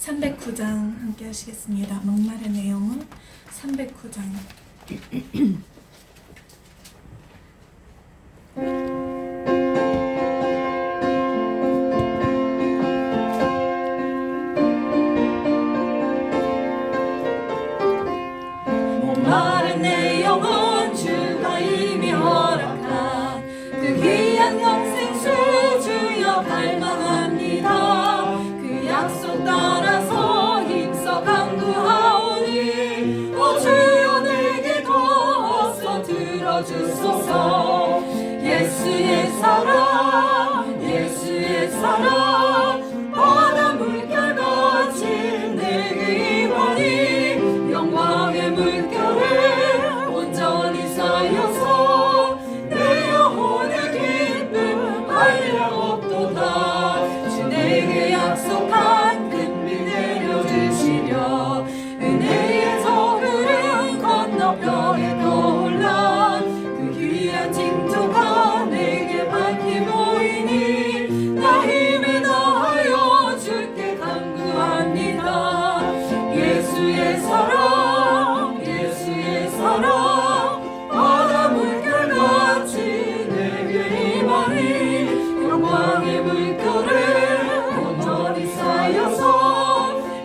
309장 함께 하시겠습니다. 목말의 내용은 309장. 목마른 내 영혼 주가 이미 허락한 그 귀한 영생수 주여 갈망합니다. 그 약속 따라서 힘써 간구하오니 오 주여 내게 도와서 들어주소서. 예수의 사랑 예수의 사랑 바다 물결같이 내게 임하니 영광의 물결에 온전히 쌓여서 내 영혼의 기쁨 한량 없도다. 주 내게 약속한 금비 내려주시려 은혜의 저 흐름 건너편에 떠올라 그 귀한 징조가 내게 밝히 보이니 나 힘에 다하여 주께 간구합니다. 예수의 사랑 예수의 사랑 바다 물결같이 내게 임하니 영광의 물결에 온전히 쌓여서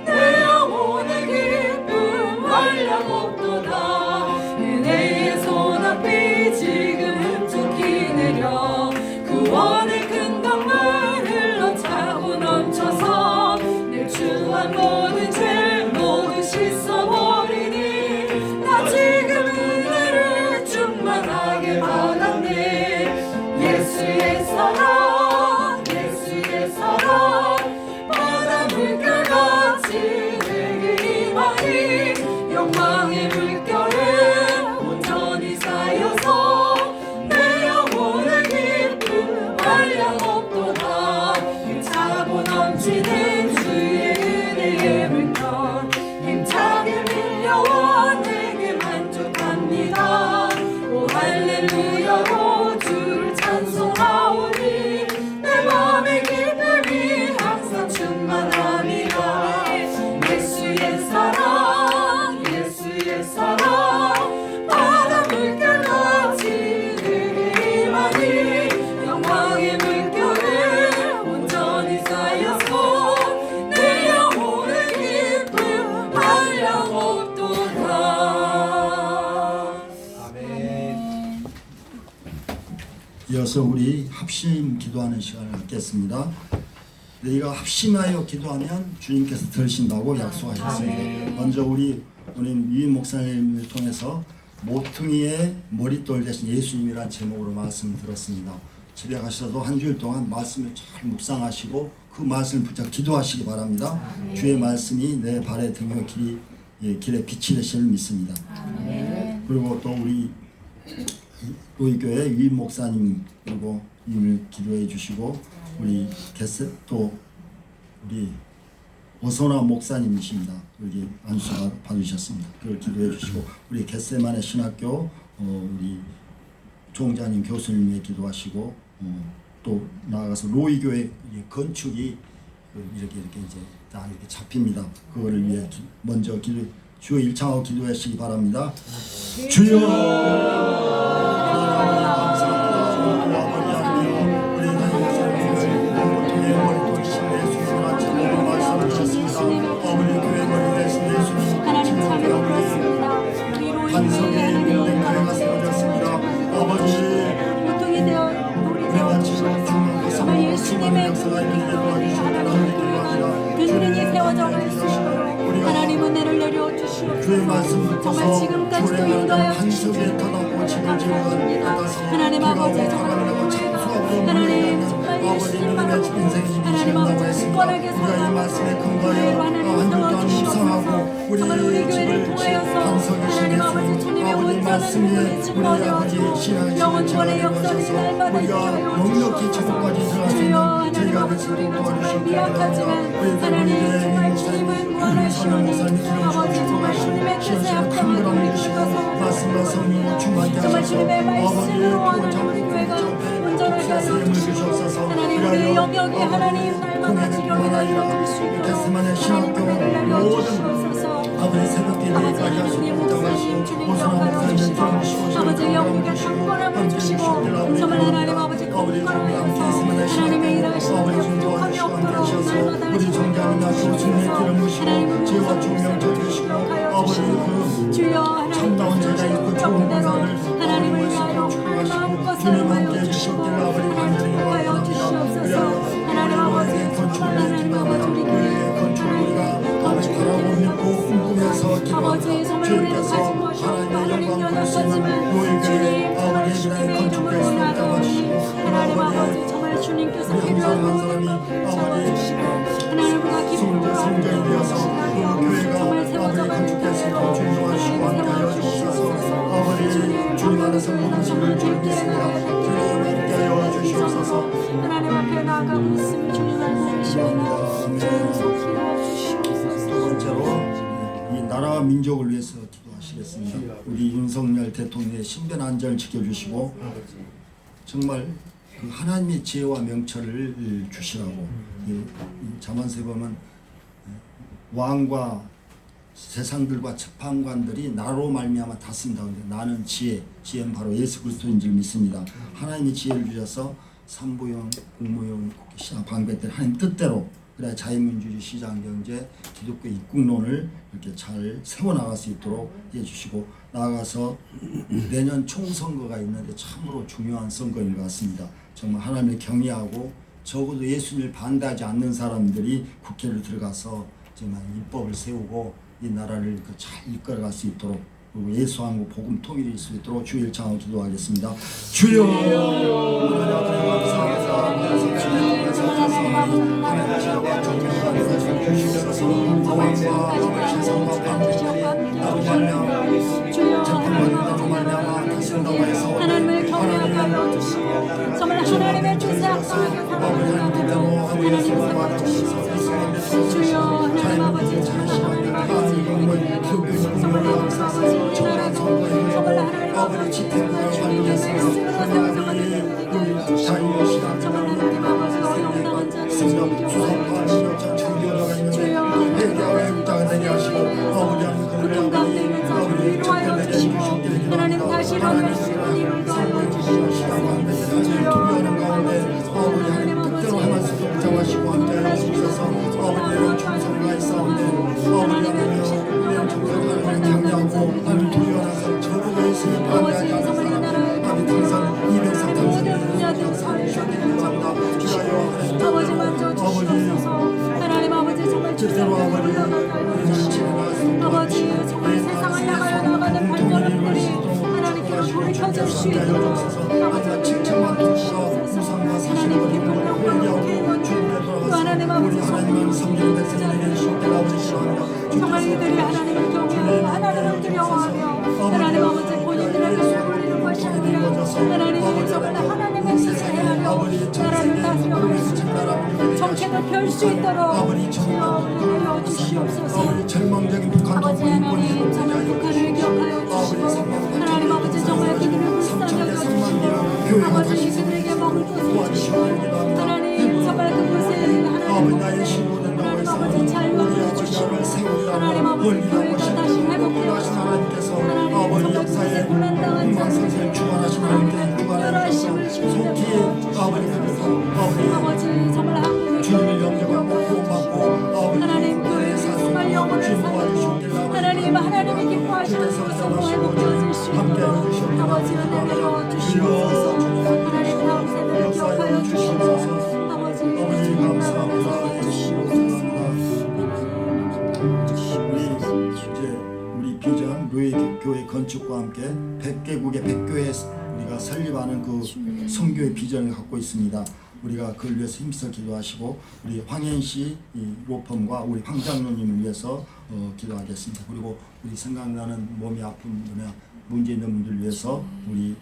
내 영혼의 기쁨 한량 없도다. 은혜의 손 앞이 지금 흡족히 내려 구원의 큰 강물 흘러차고 넘쳐서 내 주한 모든 죄 모두 씻어버리니 나 지금 은혜를 충만하게 받았네. 예수의 사랑 예수의 사랑 바다 물결같이 내게 임하니 영광의 물결에 온전히 쌓여서 내 영혼의 기쁨 한량 없도다. 힘차고 넘치는 주의 은혜의 물결 힘차게 밀려와 내게 만족합니다. 오 할렐루야로 주를 찬송하오니 내 맘의 기쁨이 항상 충만합니다. 예수의 사랑 예수의 사랑 바다 물결같이 내게 임하니 영광의 물결에 온전히 쌓여서 내 영혼의 기쁨 한량 없도다. 아멘. 이어서 우리 합심 기도하는 시간을 갖겠습니다. 너희가 합심하여 기도하면 주님께서 들으신다고 약속하셨습니다. 먼저 우리 유인 목사님을 통해서 모퉁이의 머릿돌 대신 예수님이라는 제목으로 말씀을 들었습니다. 집에 가셔도 한 주일 동안 말씀을 잘 묵상하시고 그 말씀을 붙잡고 기도하시기 바랍니다. 주의 말씀이 내 발의 등의 길에 빛이 되시를 믿습니다. 그리고 또 우리 로이교회 유인 목사님 그리고 이을 기도해 주시고 우리 또 우리 오선화 목사님이십니다. 여기 안수 받으셨습니다. 그걸 기도해 주시고 우리 겟세마네 신학교 우리 종자님 교수님의 기도하시고 또 나아가서 로이교회 건축이 이렇게 이제 다 이렇게 잡힙니다. 그거를 위해 먼저 주여 일창하고 기도하시기 바랍니다. 주여 반석에 있는 교회가 세워졌습니다. 아버지 보통이 되어 우리 되어주시옵소서. 정말 예수님의 역사가 있는 하나님의 교회가 든든히 세워져 갈 수 있도록 하나님 은혜를 내려 주시옵소서. 주의 말씀 정말 지금까지도 인도하여 주신 주 감사합니다. 하나님 아버지 하나님 정말 예수님만 하나님 아버지 굳건하게 살아가고 교회로 하나님 세워주시옵소서. 정말 우리 교회를 통하여서 하나님 아버지 주님의 온전한 우리 증거되어 영원권의 역사를 날마다 있어요. 주여 하나님 아버지 우리 정말 미약하지만 하나님 정말 주님은 무한하시오니 아버지 정말 주님의 뜻에 합당한 우리 주셔서 정말 주님의 말씀으로 하는 우리 교회가 온전하게 하여 주시옵소서. 하나님 우리의 영역에 하나님 날마다 공연을 그만하리라. 게스만의 신학교 모든 아버지 새벽 예배까지 하시고 인정하시고 고선한 목사님 들어주시고 아버지 영국의 강권함을 주시고 정말 하나님 아버지 강권함을 주셔서 하나님의 일하시는 데 부족함이 없도록 날마다 우리 정장이나 교수님의 기름 부시고 지혜와 조명 주시고 아버지 그 주여 참다운 제자 있고 좋은 대로 권사를 하나님을 위하여 마음껏 사랑하여 주시고 하나님 하여 주시옵소서. 하나님 아버지 정말 하나님 아버지 우리 교회 건축물이가 아버지 바라고 믿고 꿈꾸면서 아버지 정말 우리는 가진 것이 없고 하나님 연약하지만 주님 정말 주님의 이름을 원하오니 하나님 아버지 정말 주님께서 필요한 모든 것을 채워주시고 하나님보다 기쁜 성전이 되어서 교회가 정말 아버지 세워져가는 건축해서 교회로 존중하시고 함께하여 주셔서 아버지 주님 안에서 모든 것을 믿습니다. 주님 함께하여 주시옵소서. 하나님 앞에 나아가고 있음을 주님 알고 계시오나 주님 속히여 주시옵소서. 두 번째로 이 나라와 민족을 위해서 기도하시겠습니다. 우리 윤석열 대통령의 신변 안전을 지켜주시고 정말 그 하나님의 지혜와 명철을 주시라고 이 잠언서에 보면 왕과 세상들과 재판관들이 나로 말미암아 다스린다. 나는 지혜는 바로 예수 그리스도인 줄 믿습니다. 하나님의 지혜를 주셔서 삼부형, 국무형, 시장 방배들 하나님 뜻대로 그래야 자유민주주의 시장경제 기독교 입국론을 이렇게 잘 세워나갈 수 있도록 해주시고 나아가서 내년 총선거가 있는데 참으로 중요한 선거인 것 같습니다. 정말 하나님을 경외하고 적어도 예수님을 반대하지 않는 사람들이 국회를 들어가서 정말 입법을 세우고 이 나라를 잘 이끌어갈 수 있도록 그리고 예수하고 복음 통일일 수 있도록 주의 일창하고 기도하겠습니다. 주여 하나님 아버지 감사합니다. 하나님 지혜와 존경과 주시옵소서. 왕과 아버지 세상과 방주들이 나로 말미암아 재판관으로 말미암아 다스린다고 해서 하나님을 경외하게 하여 주시고 정말 하나님의 뜻에 합당하게 살아가는 하나님 주시옵소서. 주여 하나님 아버지 하나님 아버지 정말 하나님 아버지 나라도 정말 하나님 아버지 정말 주님의 말씀으로 세워나가는 주시고 정말 하나님 아버지 어려운 당한 자를 지키려 주여 고통 가운데 있는 자들을 위로하여 주시고 하나님 다시 일어날 수 있는 힘을 더하여 주시옵소서. 주여 하나님 아버지 하나님 아버지 붙잡으시고 함께하여 주셔서 아버지의 충성과 있사오니 아버지의 충성을 경외하고 하나님 도전하서 저보고 있으니 반대하지 않으사 아버지 당선 203 감사합니다. 주여 아버지 만져 주시옵소서. 하나님 아버지 정말 주님께로 올라가게 주시고 아버지 정말 세상을 향하여 나가는 발걸음들이 하나님께로 돌이켜질 수 있도록 아버지 칭찬만 주시옵소서. 하나님 기쁜 영광을 회개하여 또 하나님 아버지 정말 이들이 하나님을 경외하고 하나님을 두려워하며 하나님 아버지 본인들에게 소홀히는 것이 아니라 하나님 정말 하나님의 뜻을 행하며 나라를 다스려갈 수 있도록 정책을 펼 수 있도록 주여 은혜하여 주시옵소서. 절망적인 북한 아버지 동포 하나님 인권이 정말 북한을 기억하여 주시고 하나님 아버지 정말 그들을 불쌍히 여겨주시고 아버지 그들에게 먹을 것을 주시고 하나님 정말 그곳에 하나님 아버지 자유함을 주시고 하나님 아버지 교회가 다시 회복되어서 하나님 정말 그곳에 고난당한 자들에게 하나님의 특별하심을 주시옵소서. 아버지 정말 한국의 교회를 기억하여 하나님 교회에서 정말 영혼을 살리고 하나님 하나님이 기뻐하시는 것으로 회복되어질 수 있도록 아버지 은혜로 주시옵소서. 하나님 다음 세대를 기억하여 주시옵소서. 아버지 감사합니다. 주시옵소서. 우리 비전 루이 교회 건축과 함께 100개국의 100교회 우리가 설립하는 그 선교의 비전을 갖고 있습니다. 우리가 그걸 위해서 힘써 기도하시고 우리 황현씨 로펌과 우리 황 장로님을 위해서 기도하겠습니다. 그리고 우리 생각나는 몸이 아픈 분이나 문제 있는 분들 위해서 우리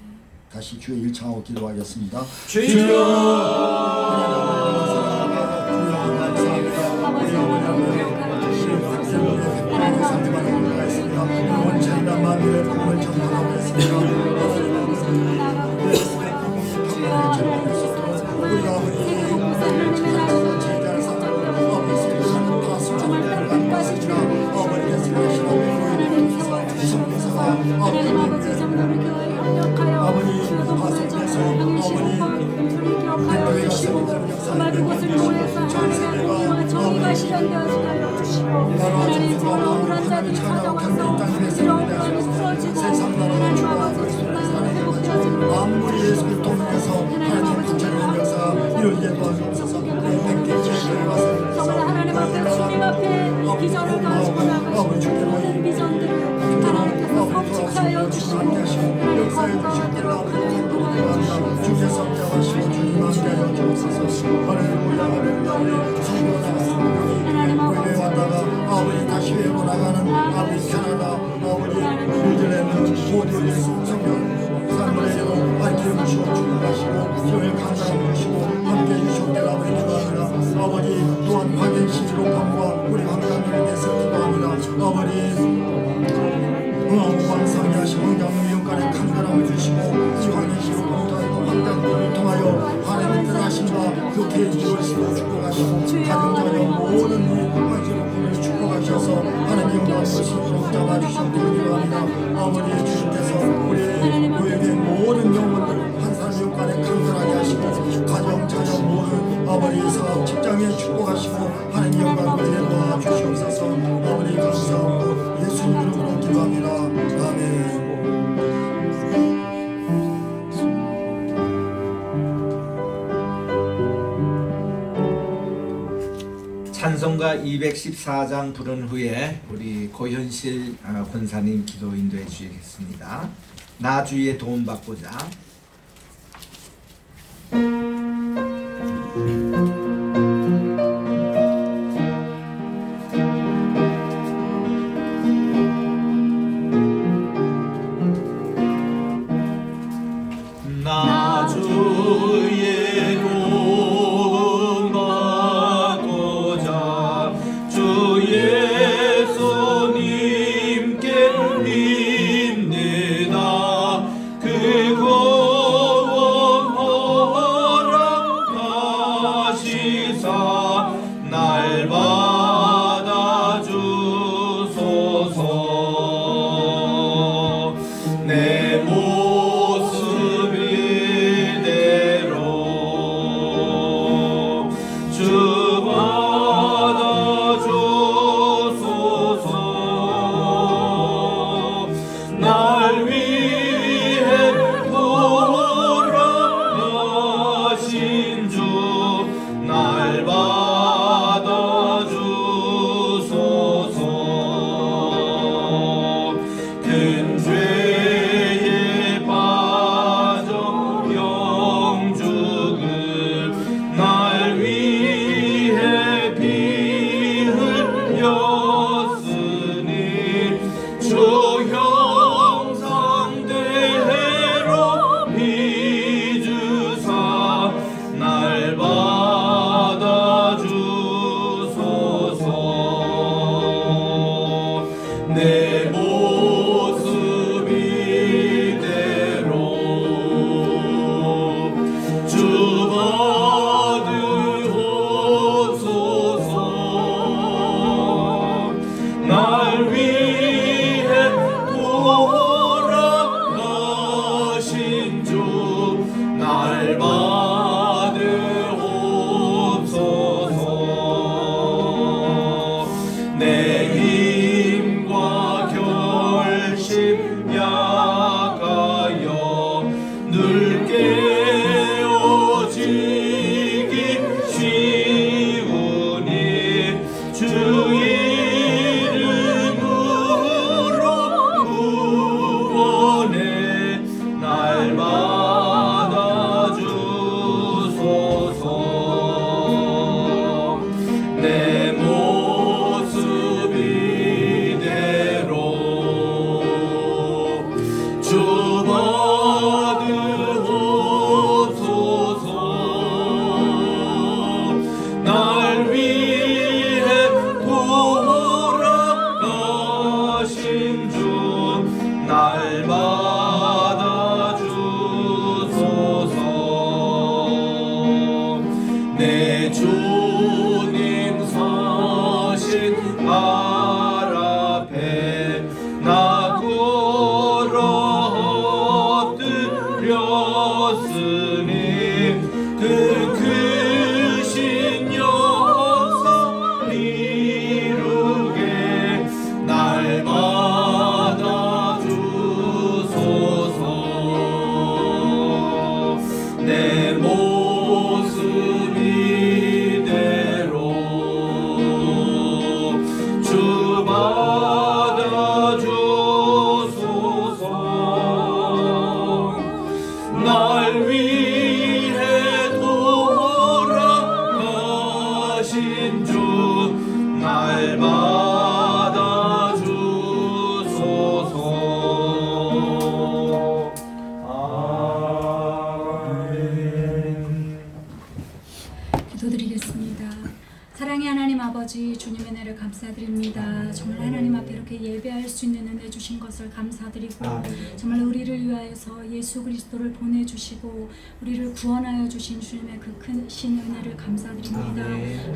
다시 주의 일창하고 기도하겠습니다. 축복하여 주시고 하나님 정말 억울한 자들이 찾아와서 이런 마음이 풀어지고 하나님 아버지 정말 회복되어지고 아무리 예수 그리스도 통해서 하나님 구체적인 역사 이루게 도와주옵소서. 정말 하나님 앞에 주님 앞에 비전을 가지고 나가시고 그 비전들을 하나님께서 성취하여 주시고 하나님 거룩한 대로 행동하여 주께서 함께하시고 주님 함께하여 주옵소서. 할렐루야 할렐루야. 성도가 나갔습니다. 교회 왔다가 아버지 다시 외로 나가는 아버지 캐나다 아버지 뉴질랜드 모두 예수 성경 삶을 밝혀 주시고 축복하시고 교회 감사해 주시고 함께해 주시옵기를 아버지 기도합니다. 아버지 또한 확인시 로కం과 우리 감사함을 위해서 기도합니다. 아버지 무한상이 하시고 영의 영간의 간절함을 주시고 이 확인시로 통하여 환경들을 통하여 하나님의 뜻하심과 그렇게 이루어지고 축복하시고 가정자녀 모든 이 확인시로 축복하셔서 하나님의 영광을 스스로 잡아주시옵기를 기도합니다. 아버지 주님께서 우리 교회의 모든 영혼들 한 사람 영간에 간절하게 하시고 가정 자녀 모든 아버지 사업 직장에 축복하시고 하나님의 영광을 도와주시옵소서. 아버지 감사하고 예수님 이름으로 기도합니다. 아멘. 찬송가 214장 부른 후에 우리 고현실 권사님 기도 인도해 주시겠습니다. 나 주의 도움 받고자. 나 주의 도움 받고자 주 예수님께 힘내다 그 구원하신 은혜를 감사드립니다. 정말 하나님 앞에 이렇게 예배할 수 있는 은혜 주신 것을 감사드리고 정말 우리를 위하여서 예수 그리스도를 보내주시고 우리를 구원하여 주신 주님의 그 크신 은혜를 감사드립니다.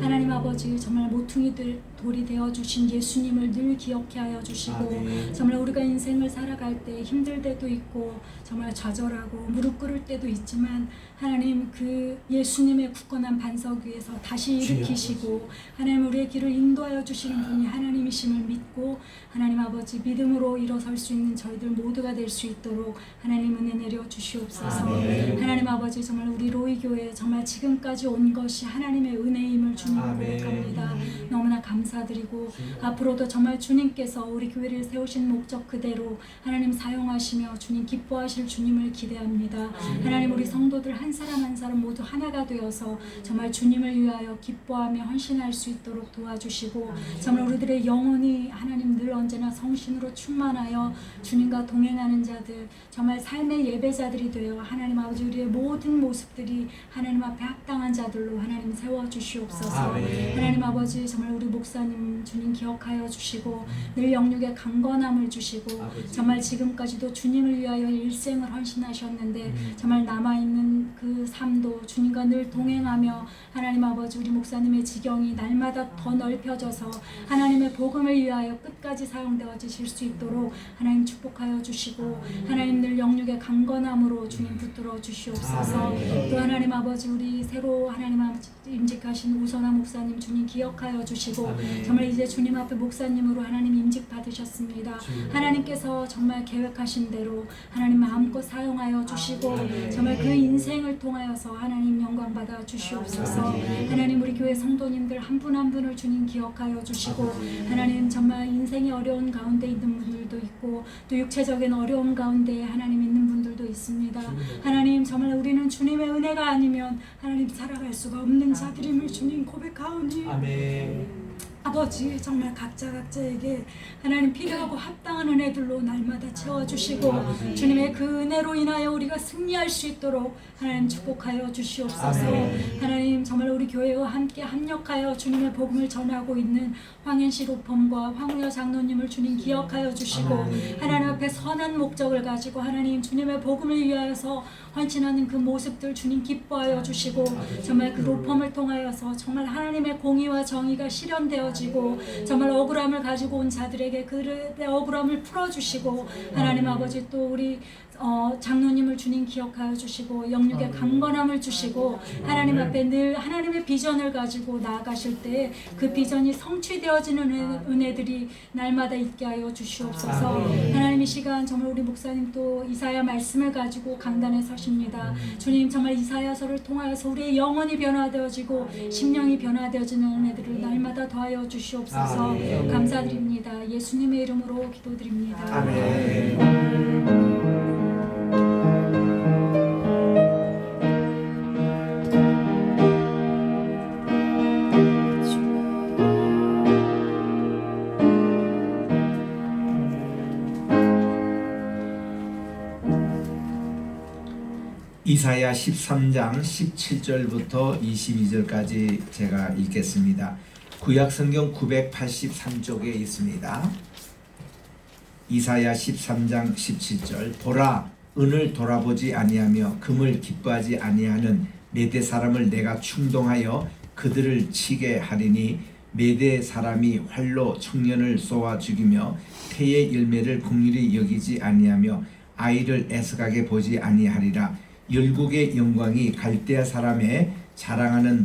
하나님 아버지 정말 모퉁이 돌이 되어주신 예수님을 늘 기억해 하여 주시고 정말 우리가 인생을 살아갈 때 힘들 때도 있고 정말 좌절하고 무릎 꿇을 때도 있지만 하나님 그 예수님의 굳건한 반석 위에서 다시 일으키시고 하나님 우리의 길을 인도하여 주시는 분이 하나님이심을 믿고 하나님 아버지 믿음으로 일어설 수 있는 저희들 모두가 될 수 있도록 하나님 은혜 내려 주시옵소서. 하나님 아버지 정말 우리 로이교회 정말 지금까지 온 것이 하나님의 은혜임을 주님을 고백합니다. 너무나 감사드리고 앞으로도 정말 주님께서 우리 교회를 세우신 목적 그대로 하나님 사용하시며 주님 기뻐하실 주님을 기대합니다. 하나님 우리 성도들 한 사람 한 사람 모두 하나가 되어서 정말 주님을 위하여 기뻐하며 헌신할 수 있도록 도와주시고 정말 우리들의 영혼이 하나님 늘 언제나 성신으로 충만하여 주님과 동행하는 자들 정말 삶의 예배자들이 되어 하나님 아버지 우리의 모든 모습들이 하나님 앞에 합당한 자들로 하나님 세워주시옵소서. 하나님 아버지 정말 우리 목사님 주님 기억하여 주시고 늘 영육의 강건함을 주시고 정말 지금까지도 주님을 위하여 일생을 헌신하셨는데 정말 남아있는 그 삶도 주님과 늘 동행하며 하나님 아버지 우리 목사님의 지경이 날마다 더 넓혀져서 하나님의 복음을 위하여 끝까지 사용되어지실 수 있도록 하나님 축복하여 주시고 하나님 늘 영육의 강건함으로 주님 붙들어 주시옵소서. 또 하나님 아버지 우리 새로 하나님 아버지 임직하신 우선아 목사님 주님 기억하여 주시고 정말 이제 주님 앞에 목사님으로 하나님 임직 받으셨습니다. 하나님께서 정말 계획하신 대로 하나님 마음껏 사용하여 주시고 정말 그 인생을 통하여서 하나님 영광 받아 주시옵소서. 하나님 우리 교회 성도님들 한 분 한 분을 주님 기억하여 주시고 하나님 정말 인생이 어려운 가운데 있는 분들도 있고 또 육체적인 어려움 가운데 하나님 있는 분들도 있습니다. 하나님 정말 우리는 주님의 은혜가 아니면 하나님 살아갈 수가 없는 자들임을 주님 고백하오니 아버지 정말 각자에게 하나님 필요하고 합당한 은혜들로 날마다 채워주시고 주님의 그 은혜로 인하여 우리가 승리할 수 있도록 하나님 축복하여 주시옵소서. 하나님 정말 우리 교회와 함께 합력하여 주님의 복음을 전하고 있는 황현실 오펌과 황우여 장로님을 주님 기억하여 주시고 하나님 앞에 선한 목적을 가지고 하나님 주님의 복음을 위하여서 헌신하는 그 모습들 주님 기뻐하여 주시고 정말 그 로펌을 통하여서 정말 하나님의 공의와 정의가 실현되어지고 정말 억울함을 가지고 온 자들에게 그들의 억울함을 풀어주시고 하나님 아버지 또 우리 장로님을 주님 기억하여 주시고 영육의 강건함을 주시고 하나님 앞에 늘 하나님의 비전을 가지고 나아가실 때 그 비전이 성취되어지는 은혜들이 날마다 있게 하여 주시옵소서. 하나님 이 시간 정말 우리 목사님 또 이사야 말씀을 가지고 강단에 서십니다. 주님 정말 이사야서를 통하여서 우리의 영혼이 변화되어지고 심령이 변화되어지는 은혜들을 날마다 더하여 주시옵소서. 감사드립니다. 예수님의 이름으로 기도드립니다. 아멘. 이사야 13장 17절부터 22절까지 제가 읽겠습니다. 구약성경 983쪽에 있습니다. 이사야 13장 17절 보라 은을 돌아보지 아니하며 금을 기뻐하지 아니하는 메대 사람을 내가 충동하여 그들을 치게 하리니 메대 사람이 활로 청년을 쏘아 죽이며 태의 열매를 긍휼히 여기지 아니하며 아이를 애석하게 보지 아니하리라. 열국의 영광이 갈대아 사람의 자랑하는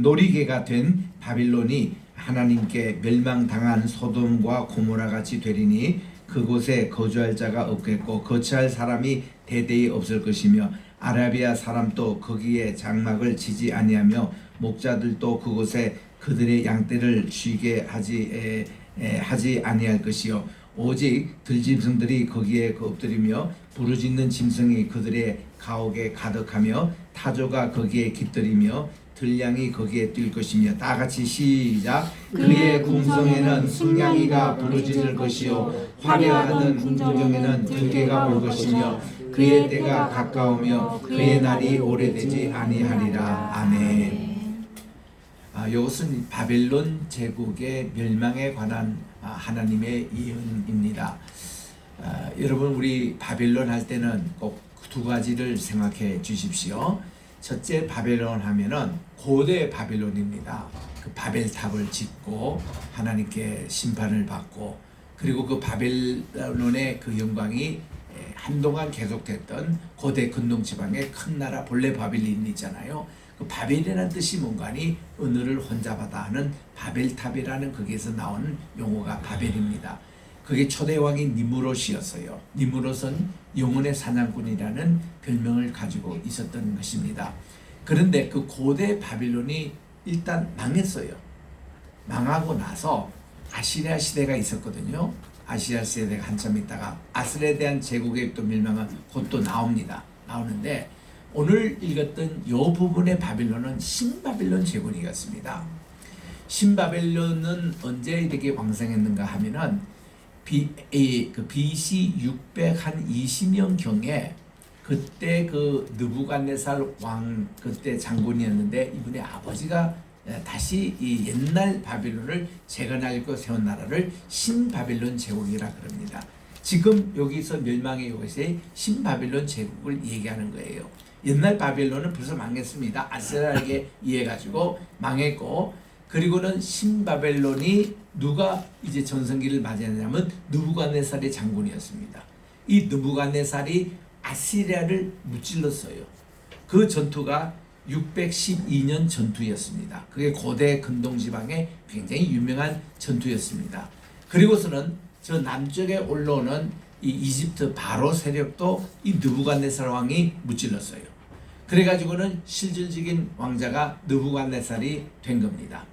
놀이개가 된 바빌론이 하나님께 멸망당한 소돔과 고모라 같이 되리니 그곳에 거주할 자가 없겠고 거처할 사람이 대대히 없을 것이며 아라비아 사람도 거기에 장막을 치지 아니하며 목자들도 그곳에 그들의 양떼를 쉬게 하지 아니할 것이요 오직 들짐승들이 거기에 엎드리며 부르짖는 짐승이 그들의 가옥에 가득하며 타조가 거기에 깃들이며 들량이 거기에 뛸 것이며 다 같이 시작. 그의 궁성에는 승냥이가 부르짖을 것이요 화려하던 궁정에는 들개가 올 것이며 그의 때가 가까우며 그의 날이 오래되지 아니하리라. 아멘. 이것은 바벨론 제국의 멸망에 관한 하나님의 예언입니다. 여러분 우리 바벨론 할 때는 꼭 두 가지를 생각해 주십시오. 첫째, 바벨론 하면은 고대 바벨론입니다. 그 바벨탑을 짓고 하나님께 심판을 받고, 그리고 그 바벨론의 그 영광이 한동안 계속됐던 고대 근동 지방의 큰 나라 본래 바벨론이 있잖아요. 그 바벨이라는 뜻이 뭔가니 은혜를 혼잡하다 하는 바벨탑이라는 거기에서 나오는 용어가 바벨입니다. 그게 초대 왕이 니무롯이었어요. 니무롯은 영혼의 사냥꾼이라는 별명을 가지고 있었던 것입니다. 그런데 그 고대 바빌론이 일단 망했어요. 망하고 나서 아시리아 시대가 있었거든요. 아시리아 시대가 한참 있다가 아스레에 대한 제국의 또 멸망은 곧 또 나오는데, 오늘 읽었던 이 부분의 바빌론은 신바빌론 제국이었습니다. 신바빌론은 언제 이렇게 왕성했는가 하면은 BC 620년 경에 그때 그 느부갓네살 왕 그때 장군이었는데, 이분의 아버지가 다시 이 옛날 바빌론을 재건하려고 세운 나라를 신바빌론 제국이라 그럽니다. 지금 여기서 멸망의 요것이 신바빌론 제국을 얘기하는 거예요. 옛날 바빌론은 벌써 망했습니다. 아스라에게 의해가지고 망했고, 그리고는 신바벨론이 누가 이제 전성기를 맞이했냐면 느부갓네살의 장군이었습니다. 이 느부갓네살이 아시리아를 무찔렀어요. 그 전투가 612년 전투였습니다. 그게 고대 근동 지방의 굉장히 유명한 전투였습니다. 그리고서는 저 남쪽에 올라오는 이 이집트 바로 세력도 이 느부갓네살 왕이 무찔렀어요. 그래가지고는 실질적인 왕자가 느부갓네살이 된 겁니다.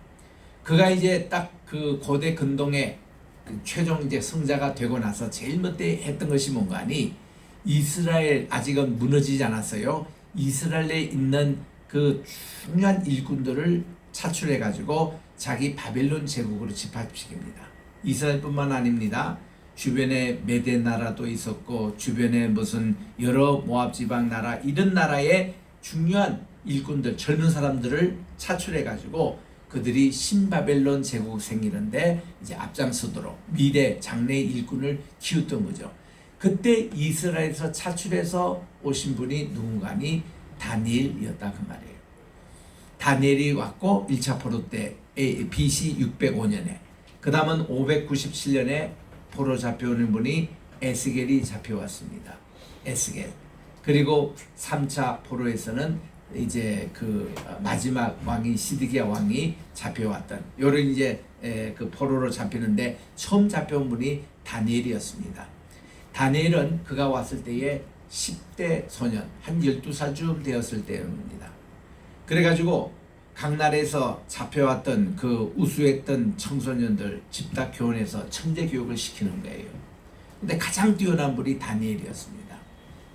그가 이제 딱 그 고대 근동의 그 최종 이제 성자가 되고 나서 제일 먼저 했던 것이 뭔가 하니, 이스라엘 아직은 무너지지 않았어요. 이스라엘에 있는 그 중요한 일꾼들을 차출해 가지고 자기 바벨론 제국으로 집합시킵니다. 이스라엘뿐만 아닙니다. 주변에 메대 나라도 있었고, 주변에 무슨 여러 모압 지방 나라, 이런 나라의 중요한 일꾼들, 젊은 사람들을 차출해 가지고 그들이 신바벨론 제국 생기는데 이제 앞장서도록 미래 장래 일꾼을 키웠던 거죠. 그때 이스라엘에서 차출해서 오신 분이 누군가니 다니엘이었다 그 말이에요. 다니엘이 왔고 1차 포로 때 BC 605년에, 그 다음은 597년에 포로 잡혀오는 분이 에스겔이 잡혀왔습니다. 에스겔. 그리고 3차 포로에서는 이제 그 마지막 왕이 시드기야 왕이 잡혀왔던 요런 이제 그 포로로 잡히는데 처음 잡혀온 분이 다니엘이었습니다. 다니엘은 그가 왔을 때에 10대 소년, 한 12살쯤 되었을 때입니다. 그래가지고 각 나라에서 잡혀왔던 그 우수했던 청소년들 집단 교원에서 천재 교육을 시키는 거예요. 근데 가장 뛰어난 분이 다니엘이었습니다.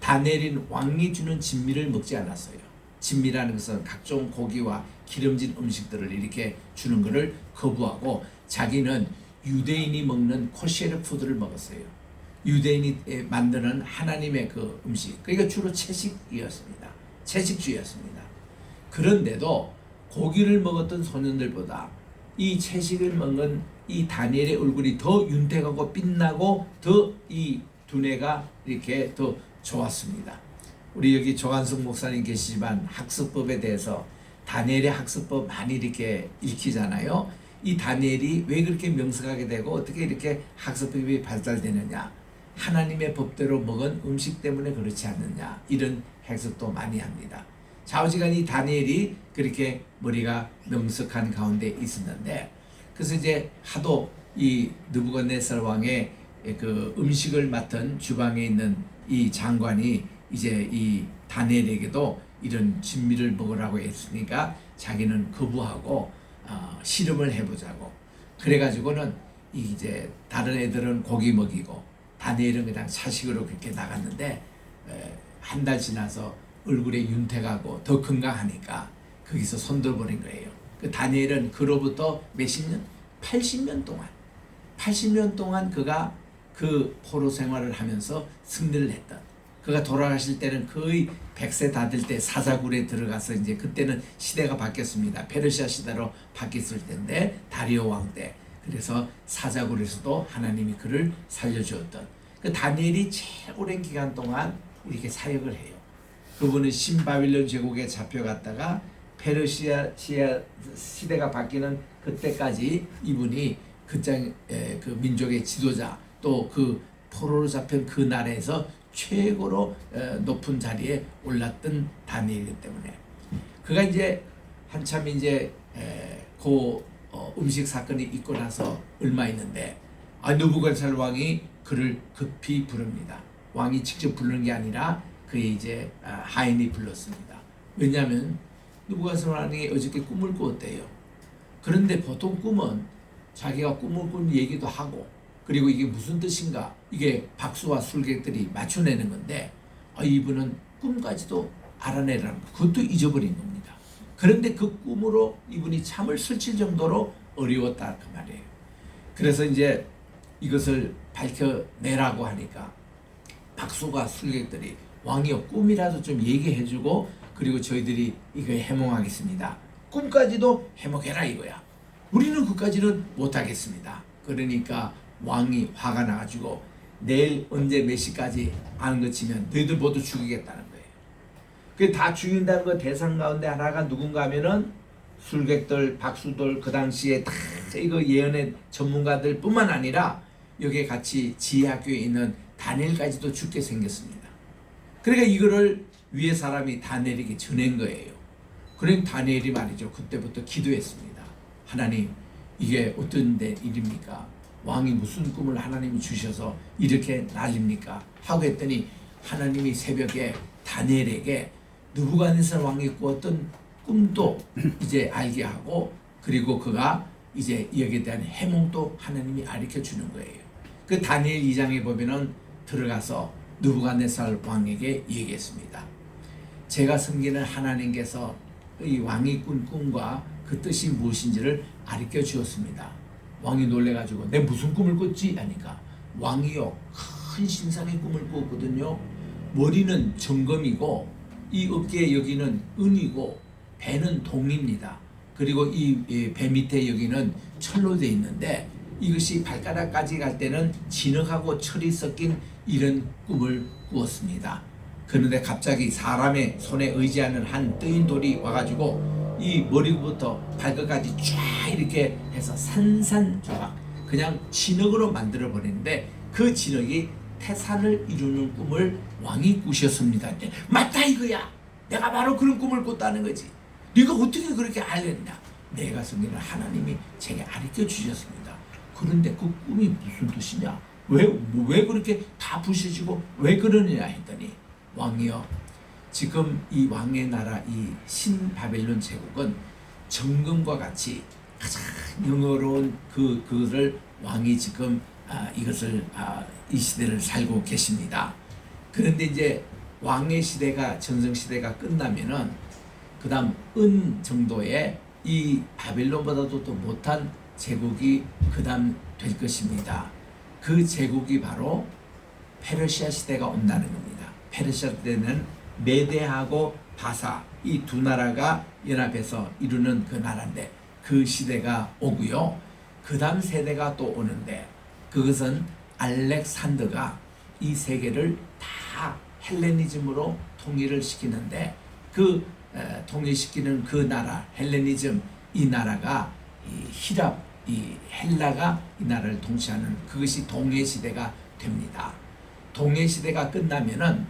다니엘은 왕이 주는 진미를 먹지 않았어요. 진미라는 것은 각종 고기와 기름진 음식들을 이렇게 주는 것을 거부하고 자기는 유대인이 먹는 코셰르 푸드를 먹었어요. 유대인이 만드는 하나님의 그 음식, 그러니까 주로 채식이었습니다. 채식주의였습니다. 그런데도 고기를 먹었던 소년들보다 이 채식을 먹은 이 다니엘의 얼굴이 더 윤택하고 빛나고 더 이 두뇌가 이렇게 더 좋았습니다. 우리 여기 조한숙 목사님 계시지만 학습법에 대해서 다니엘의 학습법 많이 이렇게 읽히잖아요. 이 다니엘이 왜 그렇게 명석하게 되고 어떻게 이렇게 학습법이 발달되느냐, 하나님의 법대로 먹은 음식 때문에 그렇지 않느냐, 이런 해석도 많이 합니다. 좌우지간 이 다니엘이 그렇게 머리가 명석한 가운데 있었는데, 그래서 이제 하도 이 느부갓네살 왕의 그 음식을 맡은 주방에 있는 이 장관이 이제 이 다니엘에게도 이런 진미를 먹으라고 했으니까 자기는 거부하고 실험을 해보자고, 그래가지고는 이제 다른 애들은 고기 먹이고 다니엘은 그냥 차식으로 그렇게 나갔는데, 한 달 지나서 얼굴에 윤택하고 더 건강하니까 거기서 손들어버린 거예요. 그 다니엘은 그로부터 몇십 년? 80년 동안 그가 그 포로 생활을 하면서 승리를 했던, 그가 돌아가실 때는 거의 100세 다 될 때 사자굴에 들어가서 이제 그때는 시대가 바뀌었습니다. 페르시아 시대로 바뀌었을 때인데 다리오 왕 때. 그래서 사자굴에서도 하나님이 그를 살려주었던 그 다니엘이 제일 오랜 기간 동안 이렇게 사역을 해요. 그분은 신바빌론 제국에 잡혀갔다가 페르시아 시대가 바뀌는 그때까지 이분이 그 민족의 지도자 또 그 포로로 잡힌 그 나라에서 최고로 높은 자리에 올랐던 다니엘이기 때문에 그가 이제 한참 이제 음식 사건이 있고 나서 얼마 있는데 느부갓네살 왕이 그를 급히 부릅니다. 왕이 직접 부르는 게 아니라 그의 이제 하인이 불렀습니다. 왜냐하면 느부갓네살 왕이 어저께 꿈을 꾸었대요. 그런데 보통 꿈은 자기가 꿈을 꾼 얘기도 하고 그리고 이게 무슨 뜻인가 이게 박수와 술객들이 맞춰내는 건데 이분은 꿈까지도 알아내라는 거 그것도 잊어버린 겁니다. 그런데 그 꿈으로 이분이 잠을 설칠 정도로 어려웠다 그 말이에요. 그래서 이제 이것을 밝혀내라고 하니까 박수가 술객들이 왕이여 꿈이라도 좀 얘기해주고 그리고 저희들이 이거 해몽하겠습니다. 꿈까지도 해몽해라 이거야. 우리는 그까지는 못하겠습니다. 그러니까 왕이 화가 나가지고 내일 언제 몇 시까지 안 거치면 너희들 모두 죽이겠다는 거예요. 그 다 죽인다는 거 대상 가운데 하나가 누군가 하면은 술객들, 박수들 그 당시에 다 이거 예언의 전문가들 뿐만 아니라 여기에 같이 지혜학교에 있는 다니엘까지도 죽게 생겼습니다. 그러니까 이거를 위에 사람이 다니엘에게 전한 거예요. 그러니까 다니엘이 말이죠. 그때부터 기도했습니다. 하나님 이게 어떤 일입니까? 왕이 무슨 꿈을 하나님이 주셔서 이렇게 날립니까? 하고 했더니 하나님이 새벽에 다니엘에게 느부갓네살 왕이 꾸었던 꿈도 이제 알게 하고 그리고 그가 이제 여기에 대한 해몽도 하나님이 가르쳐 주는 거예요. 그 다니엘 2장에 보면은 들어가서 느부갓네살 왕에게 얘기했습니다. 제가 섬기는 하나님께서 이 왕이 꾼 꿈과 그 뜻이 무엇인지를 가르쳐 주었습니다. 왕이 놀래가지고 내 무슨 꿈을 꿨지? 하니까 왕이요 큰 신상의 꿈을 꾸었거든요. 머리는 정금이고 이 어깨에 여기는 은이고 배는 동입니다. 그리고 이 배 밑에 여기는 철로 되어 있는데 이것이 발가락까지 갈 때는 진흙하고 철이 섞인 이런 꿈을 꾸었습니다. 그런데 갑자기 사람의 손에 의지하는 한 뜨인 돌이 와가지고 이 머리부터 발끝까지 쫙 이렇게 해서 산산조각 그냥 진흙으로 만들어 버리는데 그 진흙이 태산을 이루는 꿈을 왕이 꾸셨습니다. 맞다 이거야. 내가 바로 그런 꿈을 꿨다는 거지. 네가 어떻게 그렇게 알겠냐? 내가 섬기는 하나님이 제게 가르쳐 주셨습니다. 그런데 그 꿈이 무슨 뜻이냐? 왜 그렇게 다 부셔지고 왜 그러느냐 했더니 왕이여 지금 이 왕의 나라 이 신바벨론 제국은 정금과 같이 가장 영어로운 그것을 왕이 지금 이것을 이 시대를 살고 계십니다. 그런데 이제 왕의 시대가 전성 시대가 끝나면은 그다음 은 정도의 이 바벨론보다도 또 못한 제국이 그다음 될 것입니다. 그 제국이 바로 페르시아 시대가 온다는 겁니다. 페르시아 때는 메데하고 바사 이 두 나라가 연합해서 이루는 그 나라인데 그 시대가 오고요. 그 다음 세대가 또 오는데 그것은 알렉산더가 이 세계를 다 헬레니즘으로 통일을 시키는데 그 통일시키는 그 나라 헬레니즘 이 나라가 이 히랍 이 헬라가 이 나라를 통치하는 그것이 동해시대가 됩니다. 동해시대가 끝나면은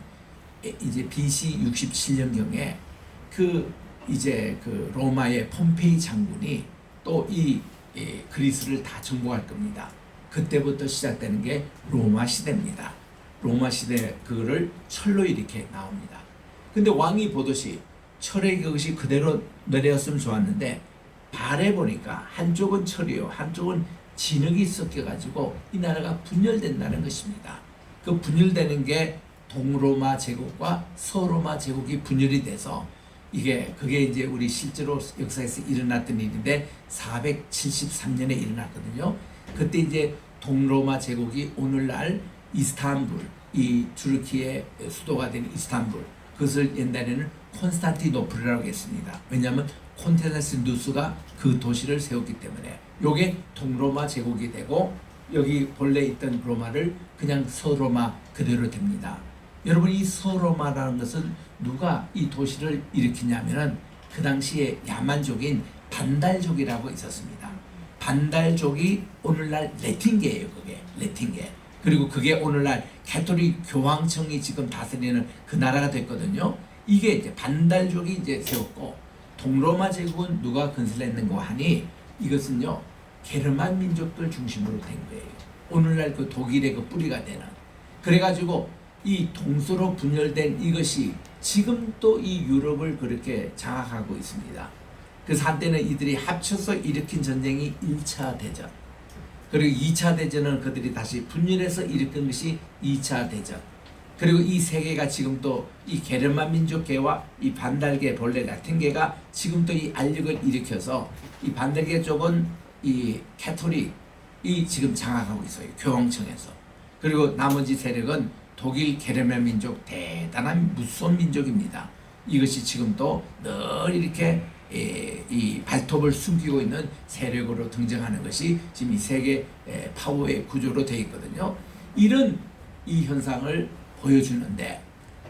이제 BC 67년경에 이제 그 로마의 폼페이 장군이 또 이 그리스를 다 정복할 겁니다. 그때부터 시작되는 게 로마 시대입니다. 로마 시대 그거를 철로 이렇게 나옵니다. 근데 왕이 보듯이 철의 그것이 그대로 내려왔으면 좋았는데 발에 보니까 한쪽은 철이요, 한쪽은 진흙이 섞여가지고 이 나라가 분열된다는 것입니다. 그 분열되는 게 동로마 제국과 서로마 제국이 분열이 돼서 그게 이제 우리 실제로 역사에서 일어났던 일인데 473년에 일어났거든요. 그때 이제 동로마 제국이 오늘날 이스탄불, 이 튀르키의 수도가 된 이스탄불, 그것을 옛날에는 콘스탄티노플이라고 했습니다. 왜냐하면 콘스탄티누스가 그 도시를 세웠기 때문에. 요게 동로마 제국이 되고 여기 본래 있던 로마를 그냥 서로마 그대로 됩니다. 여러분, 이 서로마라는 것은 누가 이 도시를 일으키냐면은 그 당시에 야만족인 반달족이라고 있었습니다. 반달족이 오늘날 레틴계예요. 그게 레틴계. 그리고 그게 오늘날 가톨릭 교황청이 지금 다스리는 그 나라가 됐거든요. 이게 이제 반달족이 이제 세웠고, 동로마 제국은 누가 건설했는가 하니 이것은요 게르만 민족들 중심으로 된 거예요. 오늘날 그 독일의 그 뿌리가 되는. 그래가지고 이 동서로 분열된 이것이 지금 또 이 유럽을 그렇게 장악하고 있습니다. 그래서 한때는 이들이 합쳐서 일으킨 전쟁이 1차 대전, 그리고 2차 대전은 그들이 다시 분열해서 일으킨 것이 2차 대전. 그리고 이 세 개가 지금 또 이 게르만 민족계와 이 반달계, 본래 라틴계가 지금 또 이 알력을 일으켜서 이 반달계 쪽은 이 캐톨릭이 지금 장악하고 있어요. 교황청에서. 그리고 나머지 세력은 독일 게르만 민족, 대단한 무서운 민족입니다. 이것이 지금 또 늘 이렇게 이 발톱을 숨기고 있는 세력으로 등장하는 것이 지금 이 세계 파워의 구조로 되어 있거든요. 이런 이 현상을 보여주는데,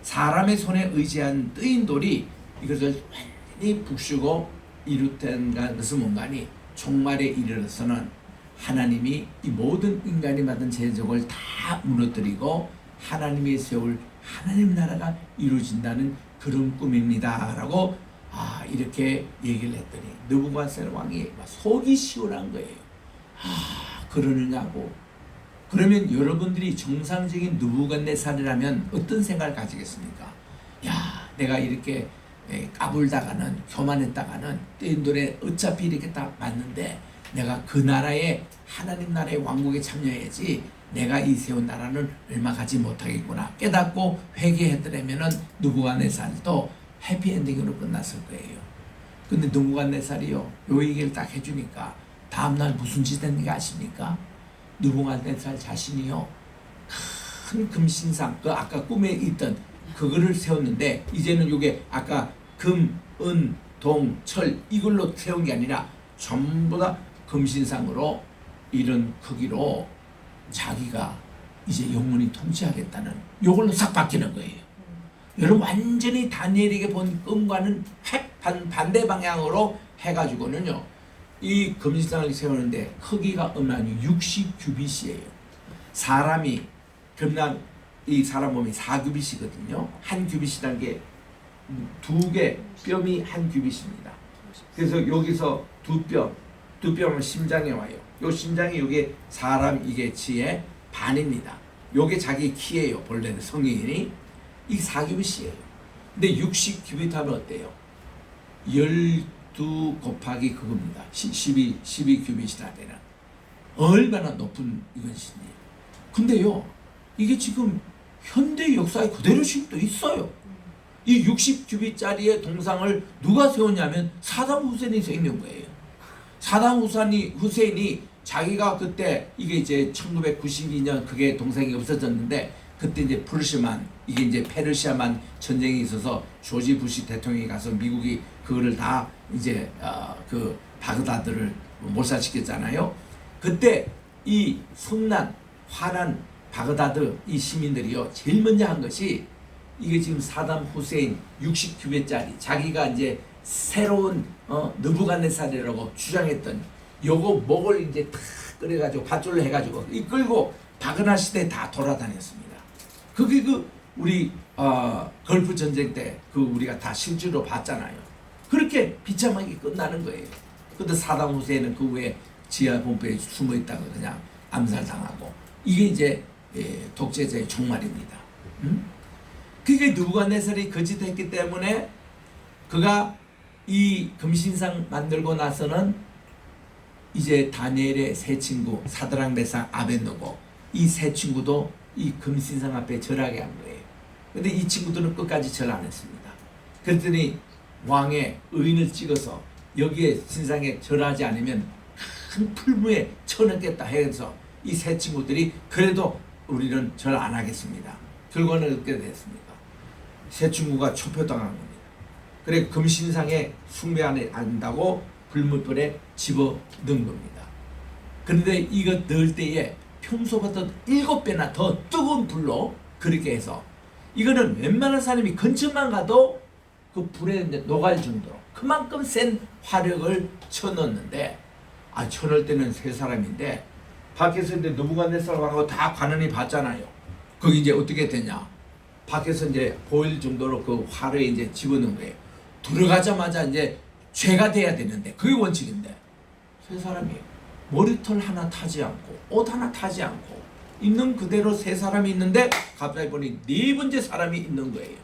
사람의 손에 의지한 뜨인 돌이 이것을 완전히 북슈고 이루된 것은 뭔가니, 종말에 이르러서는 하나님이 이 모든 인간이 받은 제적을 다 무너뜨리고 하나님이 세울 하나님 나라가 이루어진다는 그런 꿈입니다 라고 이렇게 얘기를 했더니 느부갓네살 왕이 속이 시원한 거예요. 그러느냐고. 그러면 여러분들이 정상적인 느부갓네살이라면 어떤 생각을 가지겠습니까? 야, 내가 이렇게 까불다가는, 교만했다가는 떼인 돌에 어차피 이렇게 딱 맞는데 내가 그 나라에, 하나님 나라의 왕국에 참여해야지 내가 이 세운 나라는 얼마 가지 못하겠구나 깨닫고 회개했더라면은 느부갓네살도 해피엔딩으로 끝났을 거예요. 근데 느부갓네살이요, 요 얘기를 딱 해주니까 다음날 무슨 짓 했는가 아십니까? 느부갓네살 자신이요 큰 금신상, 그 아까 꿈에 있던 그거를 세웠는데 이제는 요게 아까 금, 은, 동, 철 이걸로 세운 게 아니라 전부 다 금신상으로 이런 크기로 자기가 이제 영원히 통치하겠다는 요걸로 싹 바뀌는 거예요. 여러분, 완전히 다니엘에게 본 꿈과는 반대 방향으로 해가지고는요 이 금신상을 세우는데 크기가 얼마니 60규빗이에요. 사람이 그러면 이 사람 몸이 4규빗이거든요. 한 규빗이라는 게 2개 뼘이 한 규빗입니다. 그래서 여기서 두 뼘은 심장에 와요. 요 심장이 요게 사람 이게 치의 반입니다. 요게 자기 키예요. 본래는 성인이 이 4규빗이에요. 근데 60규빗 하면 어때요? 12 곱하기 그겁니다. 12규빗이라 되는 얼마나 높은 이것인지. 근데요 이게 지금 현대 역사에 그대로 지금도 있어요. 이 60규빗짜리의 동상을 누가 세웠냐면 사담 후세인이 세운 거예요. 사담 후세인이 자기가 그때 이게 이제 1992년 그게 동상이 없어졌는데 그때 이제 프르시만, 이게 이제 페르시아만 전쟁이 있어서 조지 부시 대통령이 가서 미국이 그거를 다 이제 그 바그다드를 몰살시켰잖아요. 그때 이 성난 화난 바그다드 이 시민들이요 제일 먼저 한 것이 이게 지금 사담 후세인 60규빗짜리 자기가 이제 새로운 느부갓네살이라고 주장했던 요거 목을 이제 탁 끓여가지고 밧줄로 해가지고 이끌고 바그나 시대에 다 돌아다녔습니다. 그게 그 우리 걸프 전쟁 때 그 우리가 다 실제로 봤잖아요. 그렇게 비참하게 끝나는 거예요. 근데 사담 후세인은 그 후에 지하 본부에 숨어 있다가 그냥 암살당하고 이게 이제 독재자의 종말입니다. 그게 느부갓네살이 거짓했기 때문에 그가 이 금신상 만들고 나서는 이제 다니엘의 세 친구 사드락 메삭 아벳느고 이 세 친구도 이 금신상 앞에 절하게 한 거예요. 근데 이 친구들은 끝까지 절 안 했습니다. 그랬더니 왕의 의인을 찍어서 여기에 신상에 절하지 않으면 큰 풀무에 쳐넣겠다 해서 이 세 친구들이 그래도 우리는 절 안 하겠습니다. 결과는 어떻게 됐습니까? 새 친구가 초표당한 겁니다. 그래 금신상에 숭배 안 한다고 불문불에 집어넣은 겁니다. 그런데 이거 넣을 때에 평소보다 7배나 더 뜨거운 불로 그렇게 해서 이거는 웬만한 사람이 근처만 가도 그 불에 이제 녹을 정도로 그만큼 센 화력을 쳐넣었는데 쳐넣을 때는 세 사람인데 밖에서 이제 느부갓네살하고 다 관원이 봤잖아요. 거기 이제 어떻게 됐냐? 밖에서 이제 보일 정도로 그 화를 이제 집어넣은 거예요. 들어가자마자 이제 죄가 돼야 되는데 그게 원칙인데 세 사람이 머리털 하나 타지 않고 옷 하나 타지 않고 있는 그대로 세 사람이 있는데 갑자기 보니 네 번째 사람이 있는 거예요.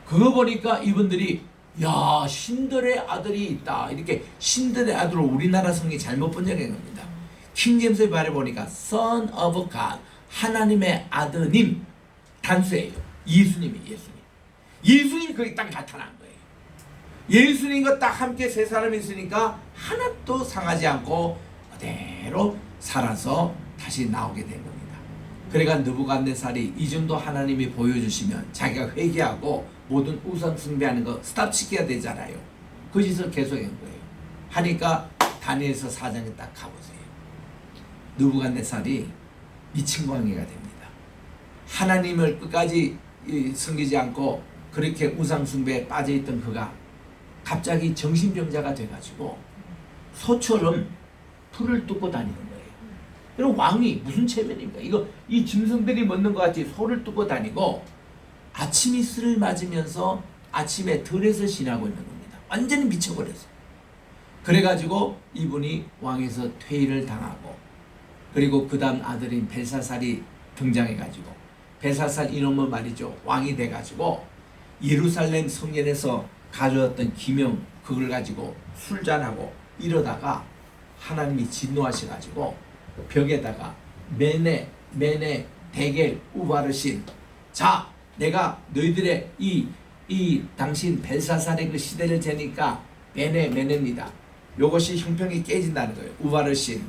그거 보니까 이분들이 야 신들의 아들이 있다 이렇게 신들의 아들을 우리나라 성경이 잘못 번역한 겁니다. 킹제임스에 말해보니까 Son of God 하나님의 아드님 단수예요. 예수님이 예수님이 거기 딱 나타난 거예요. 예수님과 딱 함께 세 사람이 있으니까 하나도 상하지 않고 그대로 살아서 다시 나오게 된 겁니다. 그러니까 느부갓네살이 이 정도 하나님이 보여주시면 자기가 회개하고 모든 우상 숭배하는 거 스탑시켜야 되잖아요. 그 짓을 계속한 거예요. 하니까 다니엘서 4장에 딱 가보세요. 느부갓네살이 미친 광해가 됩니다. 하나님을 끝까지 섬기지 않고 그렇게 우상 숭배에 빠져있던 그가 갑자기 정신병자가 돼가지고 소처럼 풀을 뜯고 다니는 거예요. 이런 왕이 무슨 체면입니까? 이 짐승들이 먹는 것 같이 소를 뜯고 다니고 아침 이슬을 맞으면서 아침에 들에서 지나고 있는 겁니다. 완전히 미쳐버렸어요. 그래가지고 이분이 왕에서 퇴위를 당하고 그리고 그 다음 아들인 벨사살이 등장해가지고 벨사살 이놈은 말이죠. 왕이 돼가지고 예루살렘 성전에서 가져왔던 기명 그걸 가지고 술잔하고 이러다가 하나님이 진노하셔가지고 벽에다가 메네 데겔 우바르신 자 내가 너희들의 이 당신 벨사살의 그 시대를 재니까 메네입니다. 요것이 형평이 깨진다는 거예요. 우바르신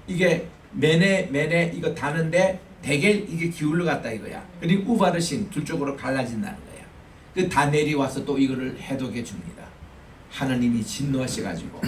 이게 메네 이거 다는데 데겔 이게 기울러 갔다 이거야. 그리고 우바르신 둘 쪽으로 갈라진다는 거야. 그 다니엘이 와서 또 이거를 해독해 줍니다. 하나님이 진노하셔가지고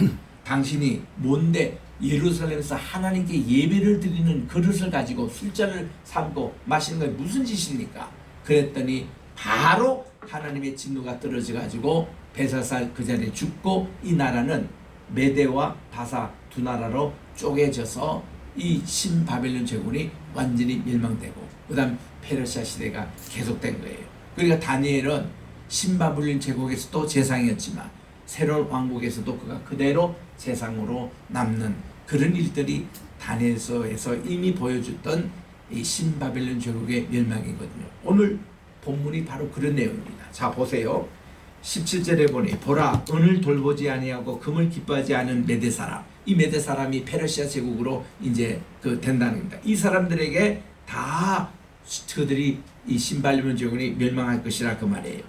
당신이 뭔데 예루살렘에서 하나님께 예배를 드리는 그릇을 가지고 술잔을 삼고 마시는 게 무슨 짓입니까? 그랬더니 바로 하나님의 진노가 떨어져가지고 벨사살 그 자리에 죽고 이 나라는 메대와 바사 두 나라로 쪼개져서 이 신바벨론 제국이 완전히 멸망되고 그 다음 페르시아 시대가 계속된 거예요. 그러니까 다니엘은 신바벨론 제국에서도 제상이었지만 새로운 왕국에서도 그가 그대로 제상으로 남는 그런 일들이 다니엘서에서 이미 보여줬던 이 신바벨론 제국의 멸망이거든요. 오늘 본문이 바로 그런 내용입니다. 자 보세요. 17절에 보니 보라 은을 돌보지 아니하고 금을 기뻐하지 않은 메대 사람 이 메대 사람이 페르시아 제국으로 이제 된다는 겁니다. 이 사람들에게 다 그들이 이 신바벨론 제국이 멸망할 것이라 그 말이에요.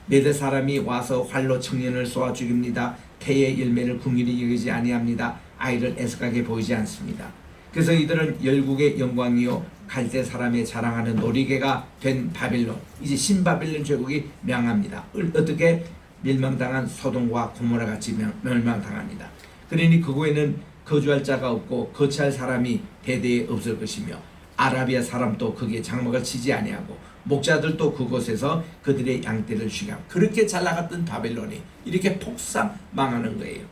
메대 사람이 와서 활로 청년을 쏘아 죽입니다. 태의 열매를 궁일이 여기지 아니합니다. 아이를 애석하게 보이지 않습니다. 그래서 이들은 열국의 영광이요 갈대 사람의 자랑하는 놀이개가 된 바벨론 이제 신바벨론 제국이 명합니다. 어떻게 멸망당한 소돔과 고모라 같이 멸망당합니다. 그러니 그곳에는 거주할 자가 없고 거처할 사람이 대대에 없을 것이며 아라비아 사람도 거기에 장막을 치지 아니하고 목자들도 그곳에서 그들의 양떼를 쉬게 그렇게 잘 나갔던 바벨론이 이렇게 폭삭 망하는 거예요.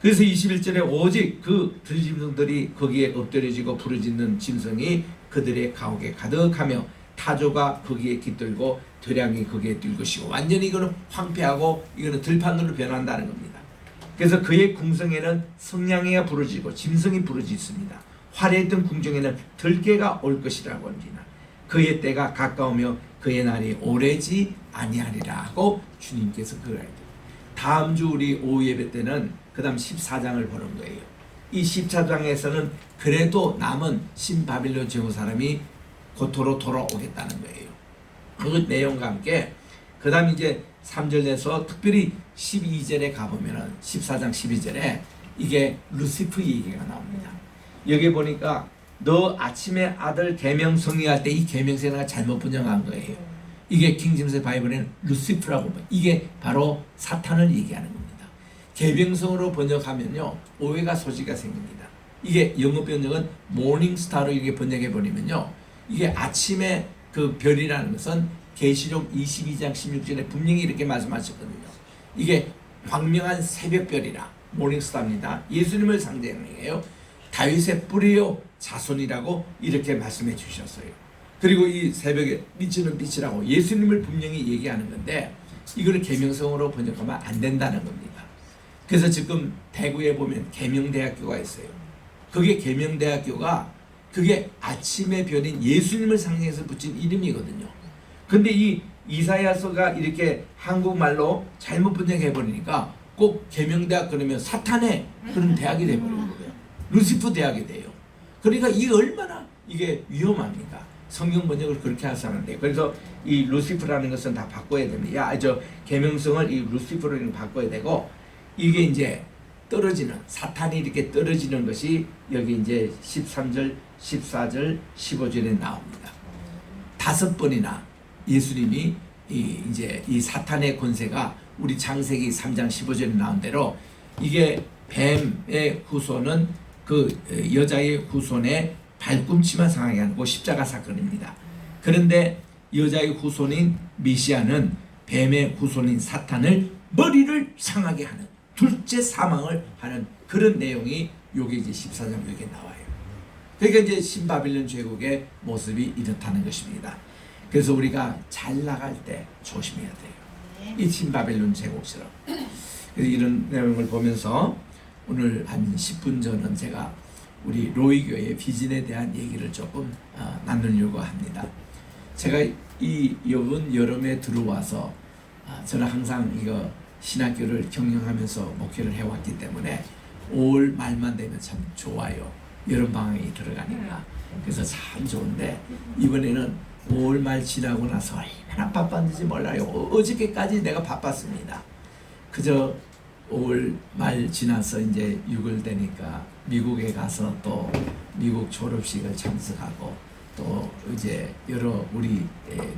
그래서 21절에 오직 그 들짐승들이 거기에 엎드려지고 부르짖는 짐승이 그들의 가옥에 가득하며 타조가 거기에 깃들고 도량이 거기에 뛸 것이고 완전히 이거는 황폐하고 이거는 들판으로 변한다는 겁니다. 그래서 그의 궁성에는 성냥이가 부르짖고 짐승이 부르짖습니다. 화려했던 궁정에는 들깨가 올 것이라고 합니다. 그의 때가 가까우며 그의 날이 오래지 아니하리라 하고 주님께서 그걸 알죠. 다음 주 우리 오후 예배 때는 그 다음 14장을 보는 거예요. 이 14장에서는 그래도 남은 신바벨론 제국 사람이 고토로 돌아오겠다는 거예요. 그 내용과 함께 그 다음 이제 3절에서 특별히 12절에 가보면은 14장 12절에 이게 루시프 얘기가 나옵니다. 여기 보니까 너 아침에 아들 계명성이 할 때 이 계명성이가 잘못 번역한 거예요. 이게 킹제임스 바이블에는 루시프라고 봐. 이게 바로 사탄을 얘기하는 겁니다. 계명성으로 번역하면요 오해가 소지가 생깁니다. 이게 영어 번역은 모닝스타로 이렇게 번역해 버리면요 이게 아침에 그 별이라는 것은 계시록 22장 16절에 분명히 이렇게 말씀하셨거든요. 이게 광명한 새벽별이라 모닝스타입니다. 예수님을 상징해요. 다윗의 뿌리요 자손이라고 이렇게 말씀해 주셨어요. 그리고 이 새벽에 비치는 빛이라고 예수님을 분명히 얘기하는 건데 이거를 계명성으로 번역하면 안 된다는 겁니다. 그래서 지금 대구에 보면 계명대학교가 있어요. 그게 계명대학교가 그게 아침의 별인 예수님을 상징해서 붙인 이름이거든요. 근데 이 이사야서가 이렇게 한국말로 잘못 번역해 버리니까 꼭 계명대학 그러면 사탄의 그런 대학이 돼 버리는 거예요. 루시프 대학이 돼요. 그러니까 이게 얼마나 이게 위험합니까? 성경 번역을 그렇게 하사는데 그래서 이 루시프라는 것은 다 바꿔야 됩니다. 계명성을 이 루시프로 바꿔야 되고 이게 이제 떨어지는 사탄이 이렇게 떨어지는 것이 여기 이제 13절, 14절, 15절에 나옵니다. 5번이나 예수님이 이제 이 사탄의 권세가 우리 창세기 3장 15절에 나온 대로 이게 뱀의 후손은 그 여자의 후손의 발꿈치만 상하게 하는 그 십자가 사건입니다. 그런데 여자의 후손인 메시아는 뱀의 후손인 사탄을 머리를 상하게 하는 둘째 사망을 하는 그런 내용이 요게 이제 14장 여기에 나와요. 그러니까 이제 신바빌론 제국의 모습이 이렇다는 것입니다. 그래서 우리가 잘 나갈 때 조심해야 돼요. 이 신바빌론 제국처럼. 그래서 이런 내용을 보면서 오늘 한 10분 전은 제가 우리 로이교의 비전에 대한 얘기를 조금 나누려고 합니다. 제가 이번 여름에 들어와서 저는 항상 이거 신학교를 경영하면서 목회를 해왔기 때문에 5월 말만 되면 참 좋아요. 여름방학이 들어가니까. 그래서 참 좋은데 이번에는 5월 말 지나고 나서 얼마나 바빴는지 몰라요. 어저께까지 내가 바빴습니다. 그저 5월 말 지나서 이제 6월 되니까 미국에 가서 또 미국 졸업식을 참석하고 또 이제 여러 우리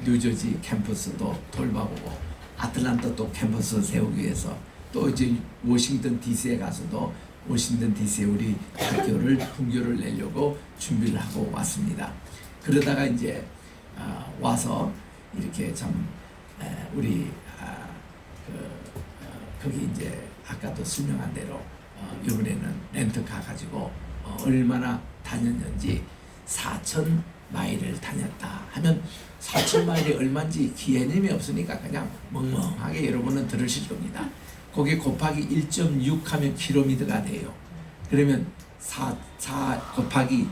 뉴저지 캠퍼스도 돌봐보고 아틀란타 또 캠퍼스 세우기 위해서 또 이제 워싱턴 DC에 가서도 워싱턴 DC에 우리 학교를 분교를 내려고 준비를 하고 왔습니다. 그러다가 이제 와서 이렇게 참 우리 거기 이제 아까도 설명한 대로 이번에는 렌트카 가지고 얼마나 다녔는지 4,000 마일을 다녔다 하면 4,000 마일이 얼마인지 개념이 없으니까 그냥 멍멍하게 여러분은 들으실 겁니다. 거기에 곱하기 1.6 하면 킬로미터가 돼요. 그러면 4 곱하기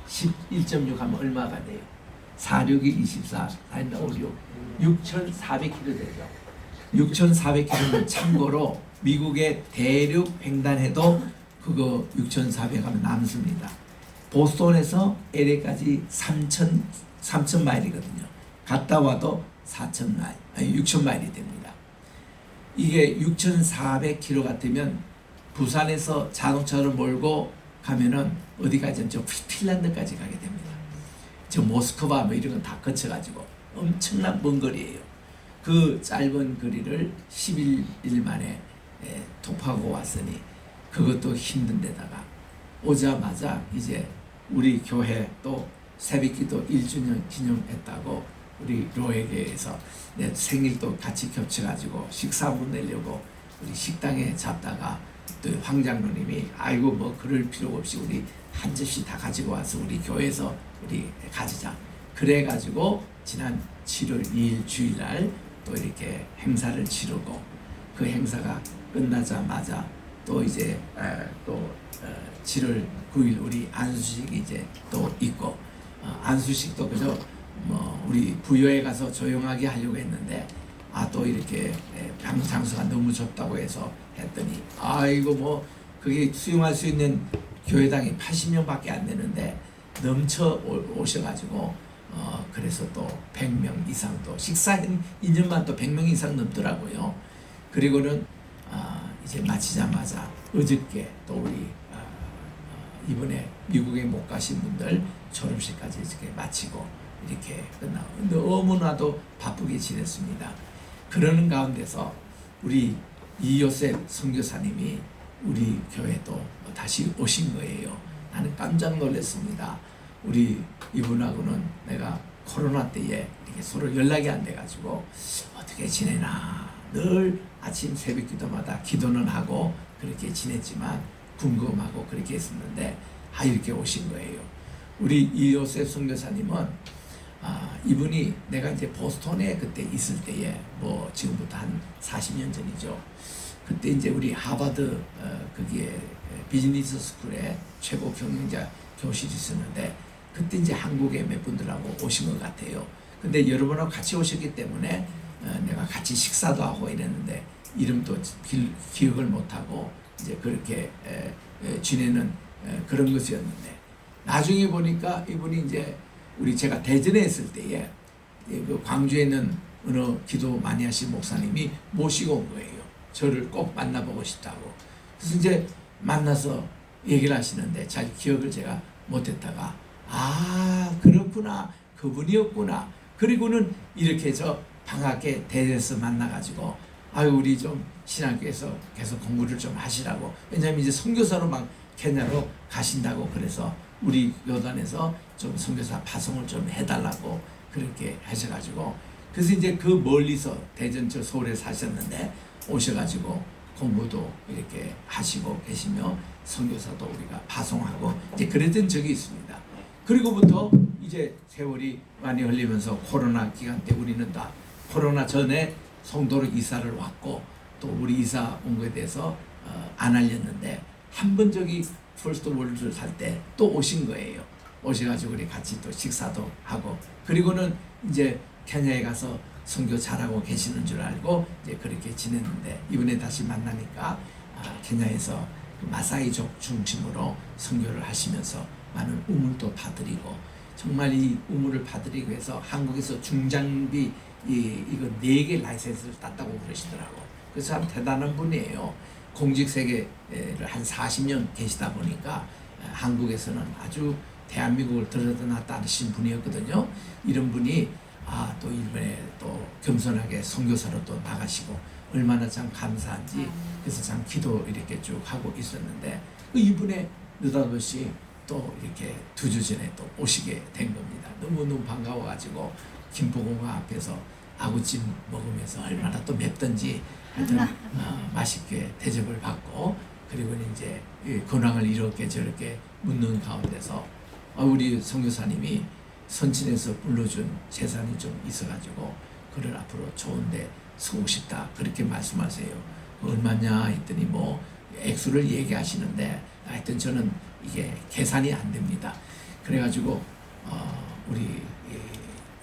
1.6 하면 얼마가 돼요? 4, 6이 24, 4, 5, 6, 6,400km 되죠. 6,400km는 참고로 미국의 대륙 횡단해도 그거 6,400 하면 남습니다. 보스턴에서 LA까지 3,000 마일이거든요. 갔다 와도 6,000 마일이 됩니다. 이게 6,400km 같으면 부산에서 자동차를 몰고 가면은 어디까지 저 핀란드까지 가게 됩니다. 저 모스크바 뭐 이런 건 다 거쳐가지고 엄청난 먼 거리예요. 그 짧은 거리를 11일 만에 통하고 왔으니 그것도 힘든 데다가 오자마자 이제 우리 교회 또 새벽기도 1주년 기념했다고 우리 로에게에서 내 생일도 같이 겹쳐가지고 식사 보내려고 우리 식당에 잡다가 또 황 장로님이 아이고 뭐 그럴 필요 없이 우리 한 접시 다 가지고 와서 우리 교회에서 우리 가지자. 그래가지고 지난 7월 2일 주일날 또 이렇게 행사를 치르고 그 행사가 끝나자마자 또 이제 또 7월 9일 우리 안수식이 이제 또 있고 안수식도 그저 뭐 우리 부여에 가서 조용하게 하려고 했는데 또 이렇게 장소가 너무 좁다고 해서 했더니 아이고 뭐 그게 수용할 수 있는 교회당이 80명밖에 안 되는데 넘쳐 오셔가지고 그래서 또 100명 이상 또 식사 인원만 또 100명 이상 넘더라고요. 그리고는 이제 마치자마자 어저께 또 우리 이번에 미국에 못 가신 분들 졸업식까지 이렇게 마치고 이렇게 끝나고 너무나도 바쁘게 지냈습니다. 그러는 가운데서 우리 이요셉 선교사님이 우리 교회도 다시 오신 거예요. 나는 깜짝 놀랐습니다. 우리 이분하고는 내가 코로나 때에 이렇게 서로 연락이 안 돼가지고 어떻게 지내나 늘 아침 새벽 기도마다 기도는 하고 그렇게 지냈지만 궁금하고 그렇게 했었는데 이렇게 오신 거예요. 우리 이요셉 선교사님은 이분이 내가 이제 보스턴에 그때 있을 때에 뭐 지금부터 한 40년 전이죠. 그때 이제 우리 하버드 거기에 비즈니스 스쿨에 최고 경영자 교실이 있었는데 그때 이제 한국에 몇 분들하고 오신 것 같아요. 근데 여러분하고 같이 오셨기 때문에 내가 같이 식사도 하고 이랬는데 이름도 기억을 못하고 이제 그렇게 지내는 그런 것이었는데 나중에 보니까 이분이 이제 우리 제가 대전에 있을 때에 그 광주에 있는 어느 기도 많이 하신 목사님이 모시고 온 거예요. 저를 꼭 만나보고 싶다고. 그래서 이제 만나서 얘기를 하시는데 잘 기억을 제가 못했다가 그렇구나 그분이었구나. 그리고는 이렇게 해서 방학에 대전에서 만나가지고 우리 좀 신학교에서 계속 공부를 좀 하시라고. 왜냐하면 이제 선교사로 막 케냐로 가신다고 그래서 우리 교단에서 좀 선교사 파송을 좀 해달라고 그렇게 하셔가지고 그래서 이제 그 멀리서 대전 저 서울에 사셨는데 오셔가지고 공부도 이렇게 하시고 계시며 선교사도 우리가 파송하고 이제 그랬던 적이 있습니다. 그리고부터 이제 세월이 많이 흘리면서 코로나 기간 때 우리는 다 코로나 전에 성도로 이사를 왔고 또 우리 이사 온 거에 대해서 안 알렸는데 한 번 저기 퍼스트 월드를 살 때 또 오신 거예요. 오셔가지고 우리 같이 또 식사도 하고 그리고는 이제 케냐에 가서 선교 잘하고 계시는 줄 알고 이제 그렇게 지냈는데 이번에 다시 만나니까 케냐에서 그 마사이족 중심으로 선교를 하시면서 많은 우물도 받으리고 정말 이 우물을 받으리기 위해서 한국에서 중장비 이거 4개 라이센스를 땄다고 그러시더라고. 그래서 참 대단한 분이에요. 공직 세계를 한 40년 계시다 보니까 한국에서는 아주 대한민국을 들여다놨다 하신 분이었거든요. 이런 분이 또 이번에 또 겸손하게 선교사로 또 나가시고 얼마나 참 감사한지 그래서 참 기도 이렇게 쭉 하고 있었는데 이분의 느닷없이 또 이렇게 2주 전에 또 오시게 된 겁니다. 너무너무 반가워가지고 김포공항 앞에서 아구찜 먹으면서 얼마나 또 맵던지 하여튼 맛있게 대접을 받고 그리고 이제 근황을 이렇게 저렇게 묻는 가운데서 우리 선교사님이 선친에서 불러준 재산이 좀 있어가지고 그를 앞으로 좋은데 쓰고 싶다 그렇게 말씀하세요. 얼마냐 했더니 뭐 액수를 얘기하시는데 하여튼 저는 이게 계산이 안 됩니다. 그래가지고 우리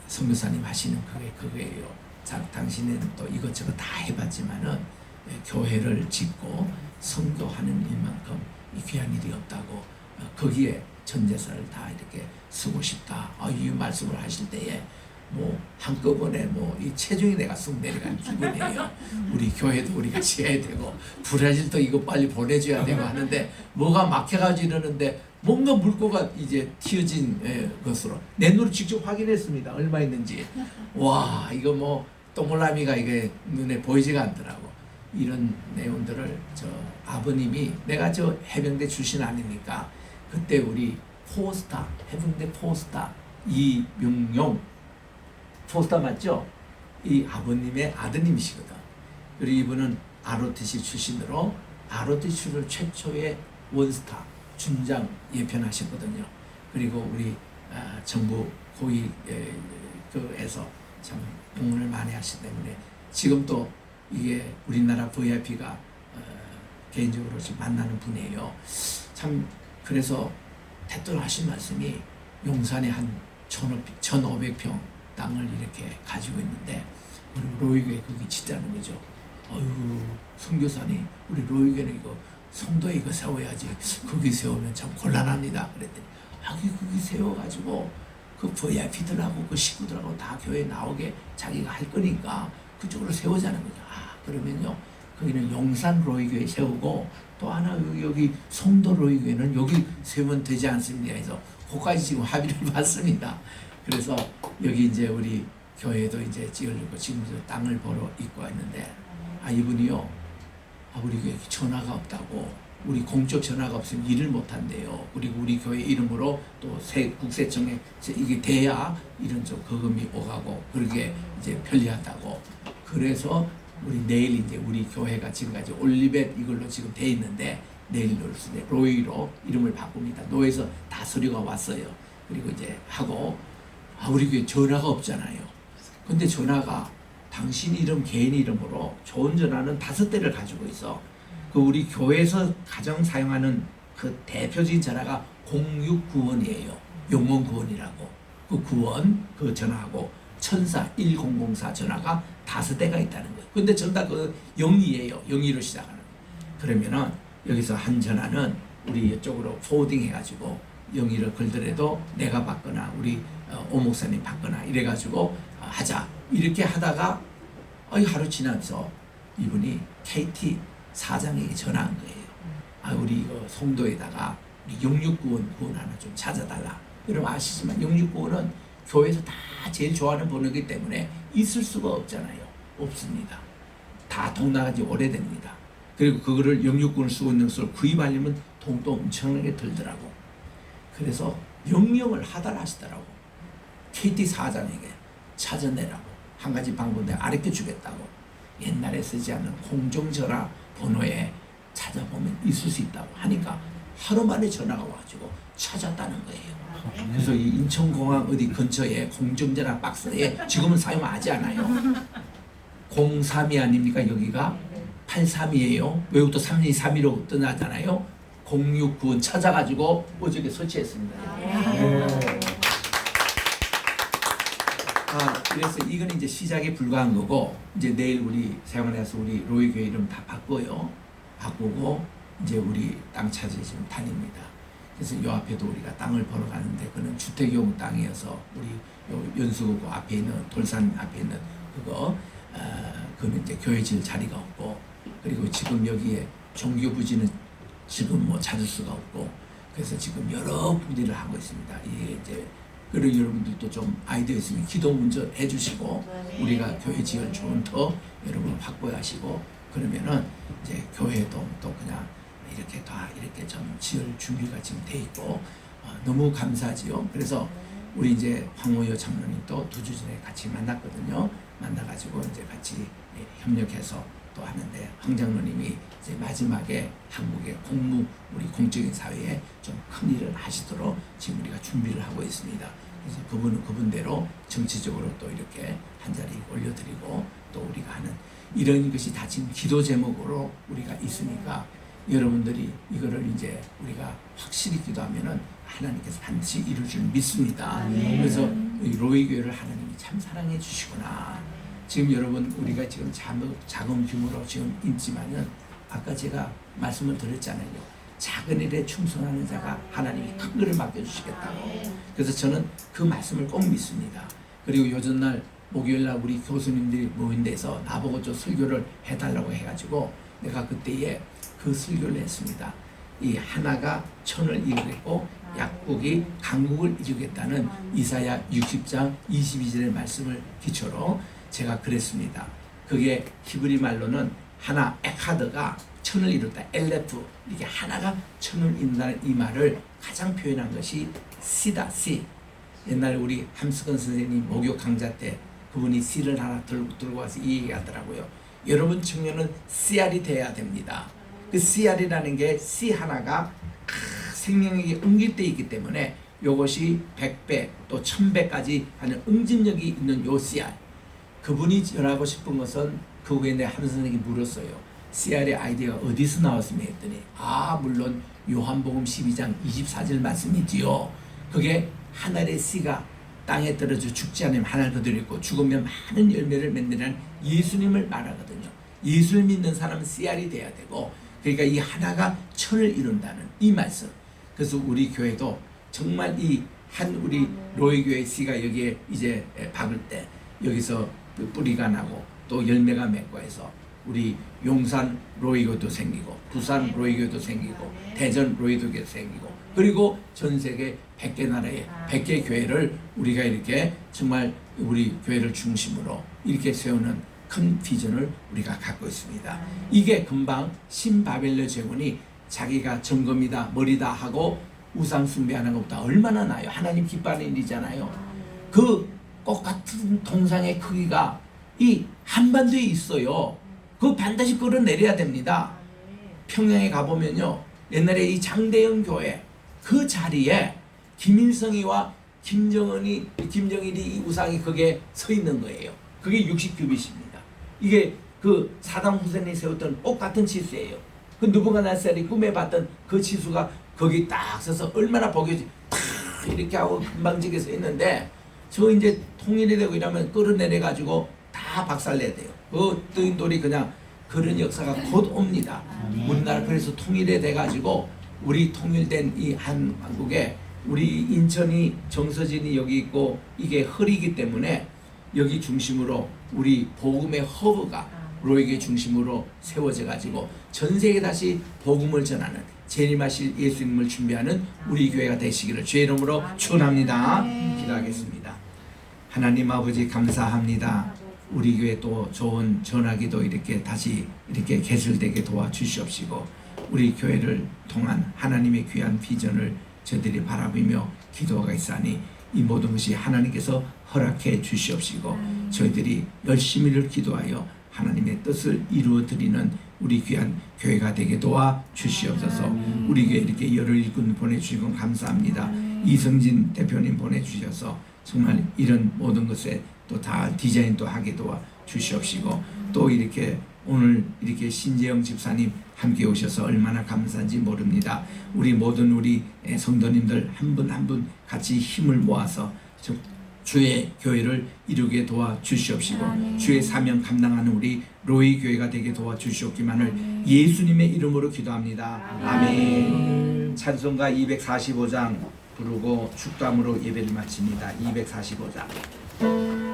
선교사님 하시는 그게예요. 당신은 또 이것저것 다 해봤지만은 교회를 짓고 선교하는 일만큼 이 귀한 일이 없다고 거기에 전 재산을 다 이렇게 쓰고 싶다. 이 말씀을 하실 때에 뭐 한꺼번에 뭐 이 체중이 내가 쑥 내려간 기분이에요. 우리 교회도 우리가 지어야 되고 브라질도 이거 빨리 보내줘야 되고 하는데 뭐가 막혀가지고 이러는데 뭔가 물고가 이제 튀어진 것으로 내 눈으로 직접 확인했습니다. 얼마 있는지. 와 이거 뭐 동그라미가 이게 눈에 보이지가 않더라고. 이런 내용들을 저 아버님이 내가 저 해병대 출신 아니니까 그때 우리 포스타 해병대 포스타 이명용 포스타 맞죠? 이 아버님의 아드님이시거든. 그리고 이분은 ROTC 출신으로 ROTC를 최초의 원스타 준장 예편하셨거든요. 그리고 우리 정부 고위에서 참 응원을 많이 하시기 때문에 지금 또 이게 우리나라 VIP가 개인적으로 지금 만나는 분이에요. 참 그래서 대뜸 하신 말씀이 용산에 한 1,500평 땅을 이렇게 가지고 있는데 우리 로이교회 거기 짓자는 거죠. 선교사님 우리 로이교회는 이거 성도에 이거 세워야지 거기 세우면 참 곤란합니다. 그랬더니 거기 세워가지고 그 VIP들하고 그 식구들하고 다 교회 나오게 자기가 할 거니까 그쪽으로 세우자는 거죠. 그러면요 거기는 용산 로이교회 세우고 또 하나 여기 송도 로이교회는 여기 세면 되지 않습니까? 그래서 거기까지 지금 합의를 받습니다. 그래서 여기 이제 우리 교회도 이제 지으려고 지금 땅을 보러 입고 왔는데 이분이요, 우리 교회 전화가 없다고, 우리 공적 전화가 없으면 일을 못 한대요. 그리고 우리 교회 이름으로 또 국세청에 이게 돼야 이런 좀 거금이 오가고 그러게 이제 편리하다고. 그래서 우리 내일 이제 우리 교회가 지금까지 올리벳 이걸로 지금 돼 있는데 내일 로이로 이름을 바꿉니다. 노에서 다 서류가 왔어요. 그리고 이제 하고 우리 교회 전화가 없잖아요. 근데 전화가 당신 이름 개인 이름으로 좋은 전화는 5대를 가지고 있어. 그 우리 교회에서 가장 사용하는 그 대표적인 전화가 069원이에요. 영원구원이라고. 그 구원 그 전화하고 천사 1004 전화가 5대가 있다는 거예요. 근데 전부 다 그 0이에요. 0으로 시작하는. 그러면은 여기서 한 전화는 우리 이쪽으로 포워딩 해가지고 0을 걸더라도 내가 받거나 우리 오 목사님 받거나 이래가지고 하자. 이렇게 하다가 하루 지나서 이분이 KT 사장에게 전화한 거예요. 우리 이거 송도에다가 우리 669원 구원 하나 좀 찾아달라. 여러분 아시지만 669원은 교회에서 다 제일 좋아하는 번호이기 때문에 있을 수가 없잖아요. 없습니다. 다 동나간 지 오래됩니다. 그리고 그거를 669원을 쓰고 있는 것을 구입하려면 돈도 엄청나게 들더라고. 그래서 명령을 하달하시더라고. KT 사장에게 찾아내라고. 한 가지 방법 내가 가르쳐 주겠다고. 옛날에 쓰지 않는 공중전화 번호에 찾아보면 있을 수 있다고 하니까 하루 만에 전화가 와가지고 찾았다는 거예요. 그래서 이 인천공항 어디 근처에 공중전화 박스에 지금은 사용하지 않아요. 03이 아닙니까? 여기가 83이에요. 외국도 3232로 떠나잖아요. 069원 찾아가지고 어저께 설치했습니다. 그래서 이건 이제 시작에 불과한 거고, 이제 내일 우리 세원에서 우리 로이교회 이름 다 바꿔요. 바꾸고 이제 우리 땅 찾으러 지금 다닙니다. 그래서 요 앞에도 우리가 땅을 보러 가는데 그는 주택용 땅이어서 우리 요 연수구 앞에 있는 돌산 앞에 있는 그는 이제 교회 지을 자리가 없고, 그리고 지금 여기에 종교 부지는 지금 뭐 찾을 수가 없고, 그래서 지금 여러 부지를 하고 있습니다. 이게 이제 그리고 여러분들도 좀 아이디어 있으면 기도 먼저 해주시고 우리가 교회 지을 좋은터 여러분 확보하시고, 그러면은 이제 교회도 또 그냥 이렇게 다 이렇게 좀 지을 준비가 지금 돼 있고 너무 감사하지요. 그래서 우리 이제 황모여 장로님도 2주 전에 같이 만났거든요. 만나가지고 이제 같이 협력해서 또 하는데, 황 장로님이 이제 마지막에 한국의 우리 공적인 사회에 좀 큰 일을 하시도록 지금 우리가 준비를 하고 있습니다. 그래서 그분은 그분대로 정치적으로 또 이렇게 한 자리 올려드리고, 또 우리가 하는 이런 것이 다 지금 기도 제목으로 우리가 있으니까 여러분들이 이거를 이제 우리가 확실히 기도하면은 하나님께서 반드시 이룰 줄 믿습니다. 그래서 로이 교회를 하나님이 참 사랑해 주시구나. 지금 여러분 우리가 지금 작은 규모로 지금 있지만은 아까 제가 말씀을 드렸잖아요. 작은 일에 충성하는 자가 하나님이 큰 것을 맡겨주시겠다고. 그래서 저는 그 말씀을 꼭 믿습니다. 그리고 요즘날 목요일날 우리 교수님들이 모인 데서 나보고 저 설교를 해달라고 해가지고 내가 그때에 그 설교를 했습니다. 이 하나가 천을 이루겠고 약국이 강국을 이루겠다는 이사야 60장 22절의 말씀을 기초로 제가 그랬습니다. 그게 히브리 말로는 하나 에카드가 천을 이뤘다. 엘레프 이게 하나가 천을 이룬다는 이 말을 가장 표현한 것이 씨다. 씨. 옛날 우리 함수건 선생님 목욕 강좌 때 그분이 씨를 하나 들고 와서 이 얘기하더라고요. 여러분 청년은 씨알이 돼야 됩니다. 그 씨알이라는 게 씨 하나가 생명력이 옮길 때 있기 때문에 이것이 100배 또 1000배까지 하는 응집력이 있는 요 씨알. 그분이 전하고 싶은 것은 그 후에 내 함수 선생님이 물었어요. CR의 아이디어가 어디서 나왔으며 했더니 물론 요한복음 12장 24절 말씀이지요. 그게 하늘의 씨가 땅에 떨어져 죽지 않으면 하늘 그대로 있고 죽으면 많은 열매를 맺는 예수님을 말하거든요. 예수를 믿는 사람은 CR이 돼야 되고, 그러니까 이 하나가 천을 이룬다는 이 말씀. 그래서 우리 교회도 정말 이 한 우리 로이교회 씨가 여기에 이제 박을 때 여기서 뿌리가 나고 또 열매가 맺고 해서 우리 용산 로이교도 생기고 부산 로이교도 생기고 대전 로이교도 생기고 그리고 전 세계 100개 나라에 100개 교회를 우리가 이렇게 정말 우리 교회를 중심으로 이렇게 세우는 큰 비전을 우리가 갖고 있습니다. 이게 금방 신바벨로 제군이 자기가 점검이다 머리다 하고 우상 숭배하는 것보다 얼마나 나아요. 하나님 기뻐하는 일이잖아요. 그 똑같은 동상의 크기가 이 한반도에 있어요. 그 반드시 끌어내려야 됩니다. 평양에 가보면요, 옛날에 이 장대영 교회 그 자리에 김일성이와 김정일이 이 우상이 거기에 서 있는 거예요. 그게 60규빗입니다. 이게 그 사담 후세인이 세웠던 똑같은 치수예요. 그 느부갓네살이 꿈에 봤던 그 치수가 거기 딱 서서 얼마나 보기 탁 이렇게 하고 금방지게 서 있는데 저 이제 통일이 되고 이러면 끌어내려 가지고 다 박살내야 돼요. 그 뜨인 돌이 그냥 그런 역사가 곧 옵니다. 우리나라 그래서 통일이 돼 가지고 우리 통일된 이 한국에 우리 인천이 정서진이 여기 있고 이게 허리이기 때문에 여기 중심으로 우리 복음의 허브가 로이게 중심으로 세워져 가지고 전 세계 다시 복음을 전하는 재림하실 예수님을 준비하는 우리 교회가 되시기를 주의 이름으로 축원합니다. 기도하겠습니다. 하나님 아버지 감사합니다. 우리 교회 또 좋은 전화기도 이렇게 다시 이렇게 개설되게 도와주시옵시고 우리 교회를 통한 하나님의 귀한 비전을 저들이 바라보며 기도가 있사니 이 모든 것이 하나님께서 허락해 주시옵시고 저희들이 열심히를 기도하여 하나님의 뜻을 이루어 드리는 우리 귀한 교회가 되게 도와 주시옵소서. 우리 교회 이렇게 열흘 일꾼 보내주시고 감사합니다. 이성진 대표님 보내주셔서 정말 이런 모든 것에 또 다 디자인도 하게 도와 주시옵시고 또 이렇게 오늘 이렇게 신재영 집사님 함께 오셔서 얼마나 감사한지 모릅니다. 우리 모든 우리 성도님들 한 분 한 분 같이 힘을 모아서 주의 교회를 이루게 도와주시옵시고 주의 사명 감당하는 우리 로이 교회가 되게 도와주시옵기만을 예수님의 이름으로 기도합니다. 아멘. 찬송가 245장 부르고 축담으로 예배를 마칩니다. 245장.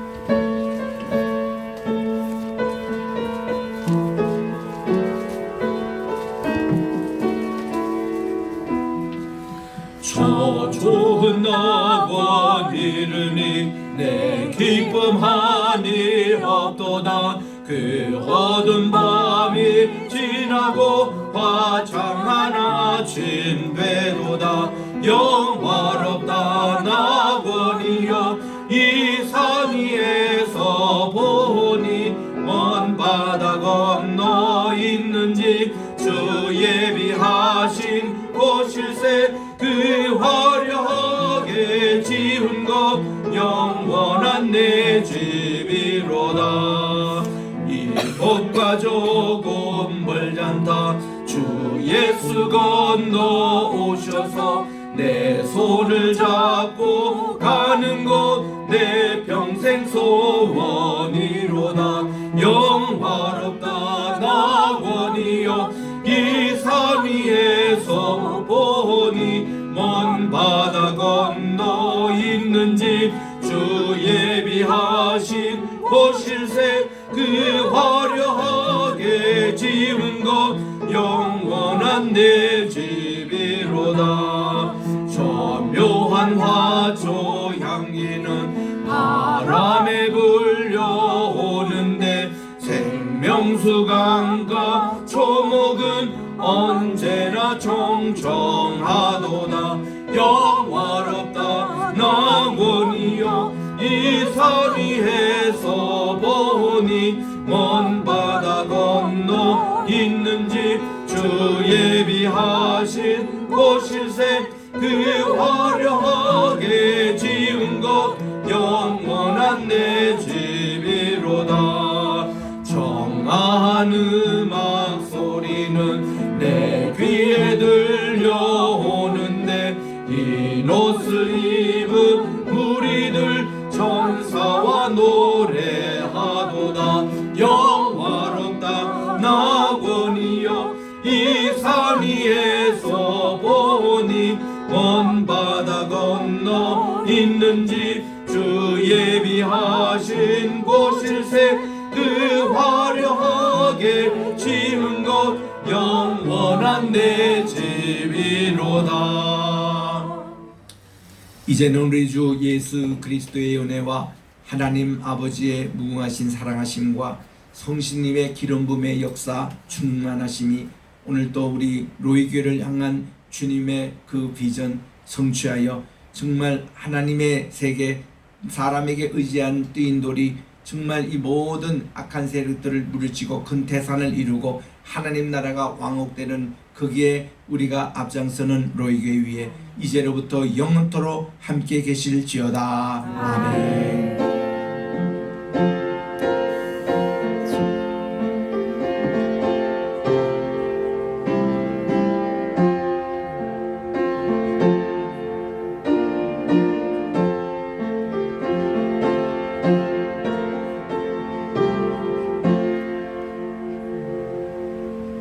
저 좋은 낙원 이르니 내 기쁨하니 없도다. 그 어두운 밤이 지나고 화창한 아침 되도다. 영화롭다 낙원이여 이 산 위에서 보니 먼 바다 건너 있는지 주 예비하신 곳일세. 그 화려하게 지은 것 영원한 내 집이로다. 이곳과 조금 멀잖다. 주 예수 건너 오셔서 내 손을 잡고 가는 곳 내 평생 소원이로다. 영화롭다 낙원이여 이 산 위에서 보니 먼 바다 건너 있는 집 주 예비하신 곳일세. 그 화려하게 지은 것 영원한 내 집이로다. 저 묘한 화초 향기는 바람에 불려오는데 생명수강과 초목은 언제나 청청하도다. 영화롭다 낙원이여 이 산 위에서 보니 먼 바다 건너 있는 집 주 예비하신 곳일세. 그 화려하게 지은 것 영원한 내 집이로다. 청아한 음악 소리는 내 귀에 들려오는데 흰 옷을 입은 무리들 천사와 노래하도다. 영화롭다 낙원이여 이 산 위에서 보니 먼 바다 건너 있는 집 주 예비하신 곳일세. 그 화려하게 이제는 우리 주 예수 그리스도의 은혜와 하나님 아버지의 무궁하신 사랑하심과 성신님의 기름 부음의 역사 충만하심이 오늘 또 우리 로이교를 향한 주님의 그 비전 성취하여 정말 하나님의 세계 사람에게 의지한 뜨인 돌이 정말 이 모든 악한 세력들을 물리치고 큰 태산을 이루고 하나님 나라가 왕국되는 거기에 우리가 앞장서는 로이교회 위에 이제로부터 영원토록 함께 계실지어다. 아멘.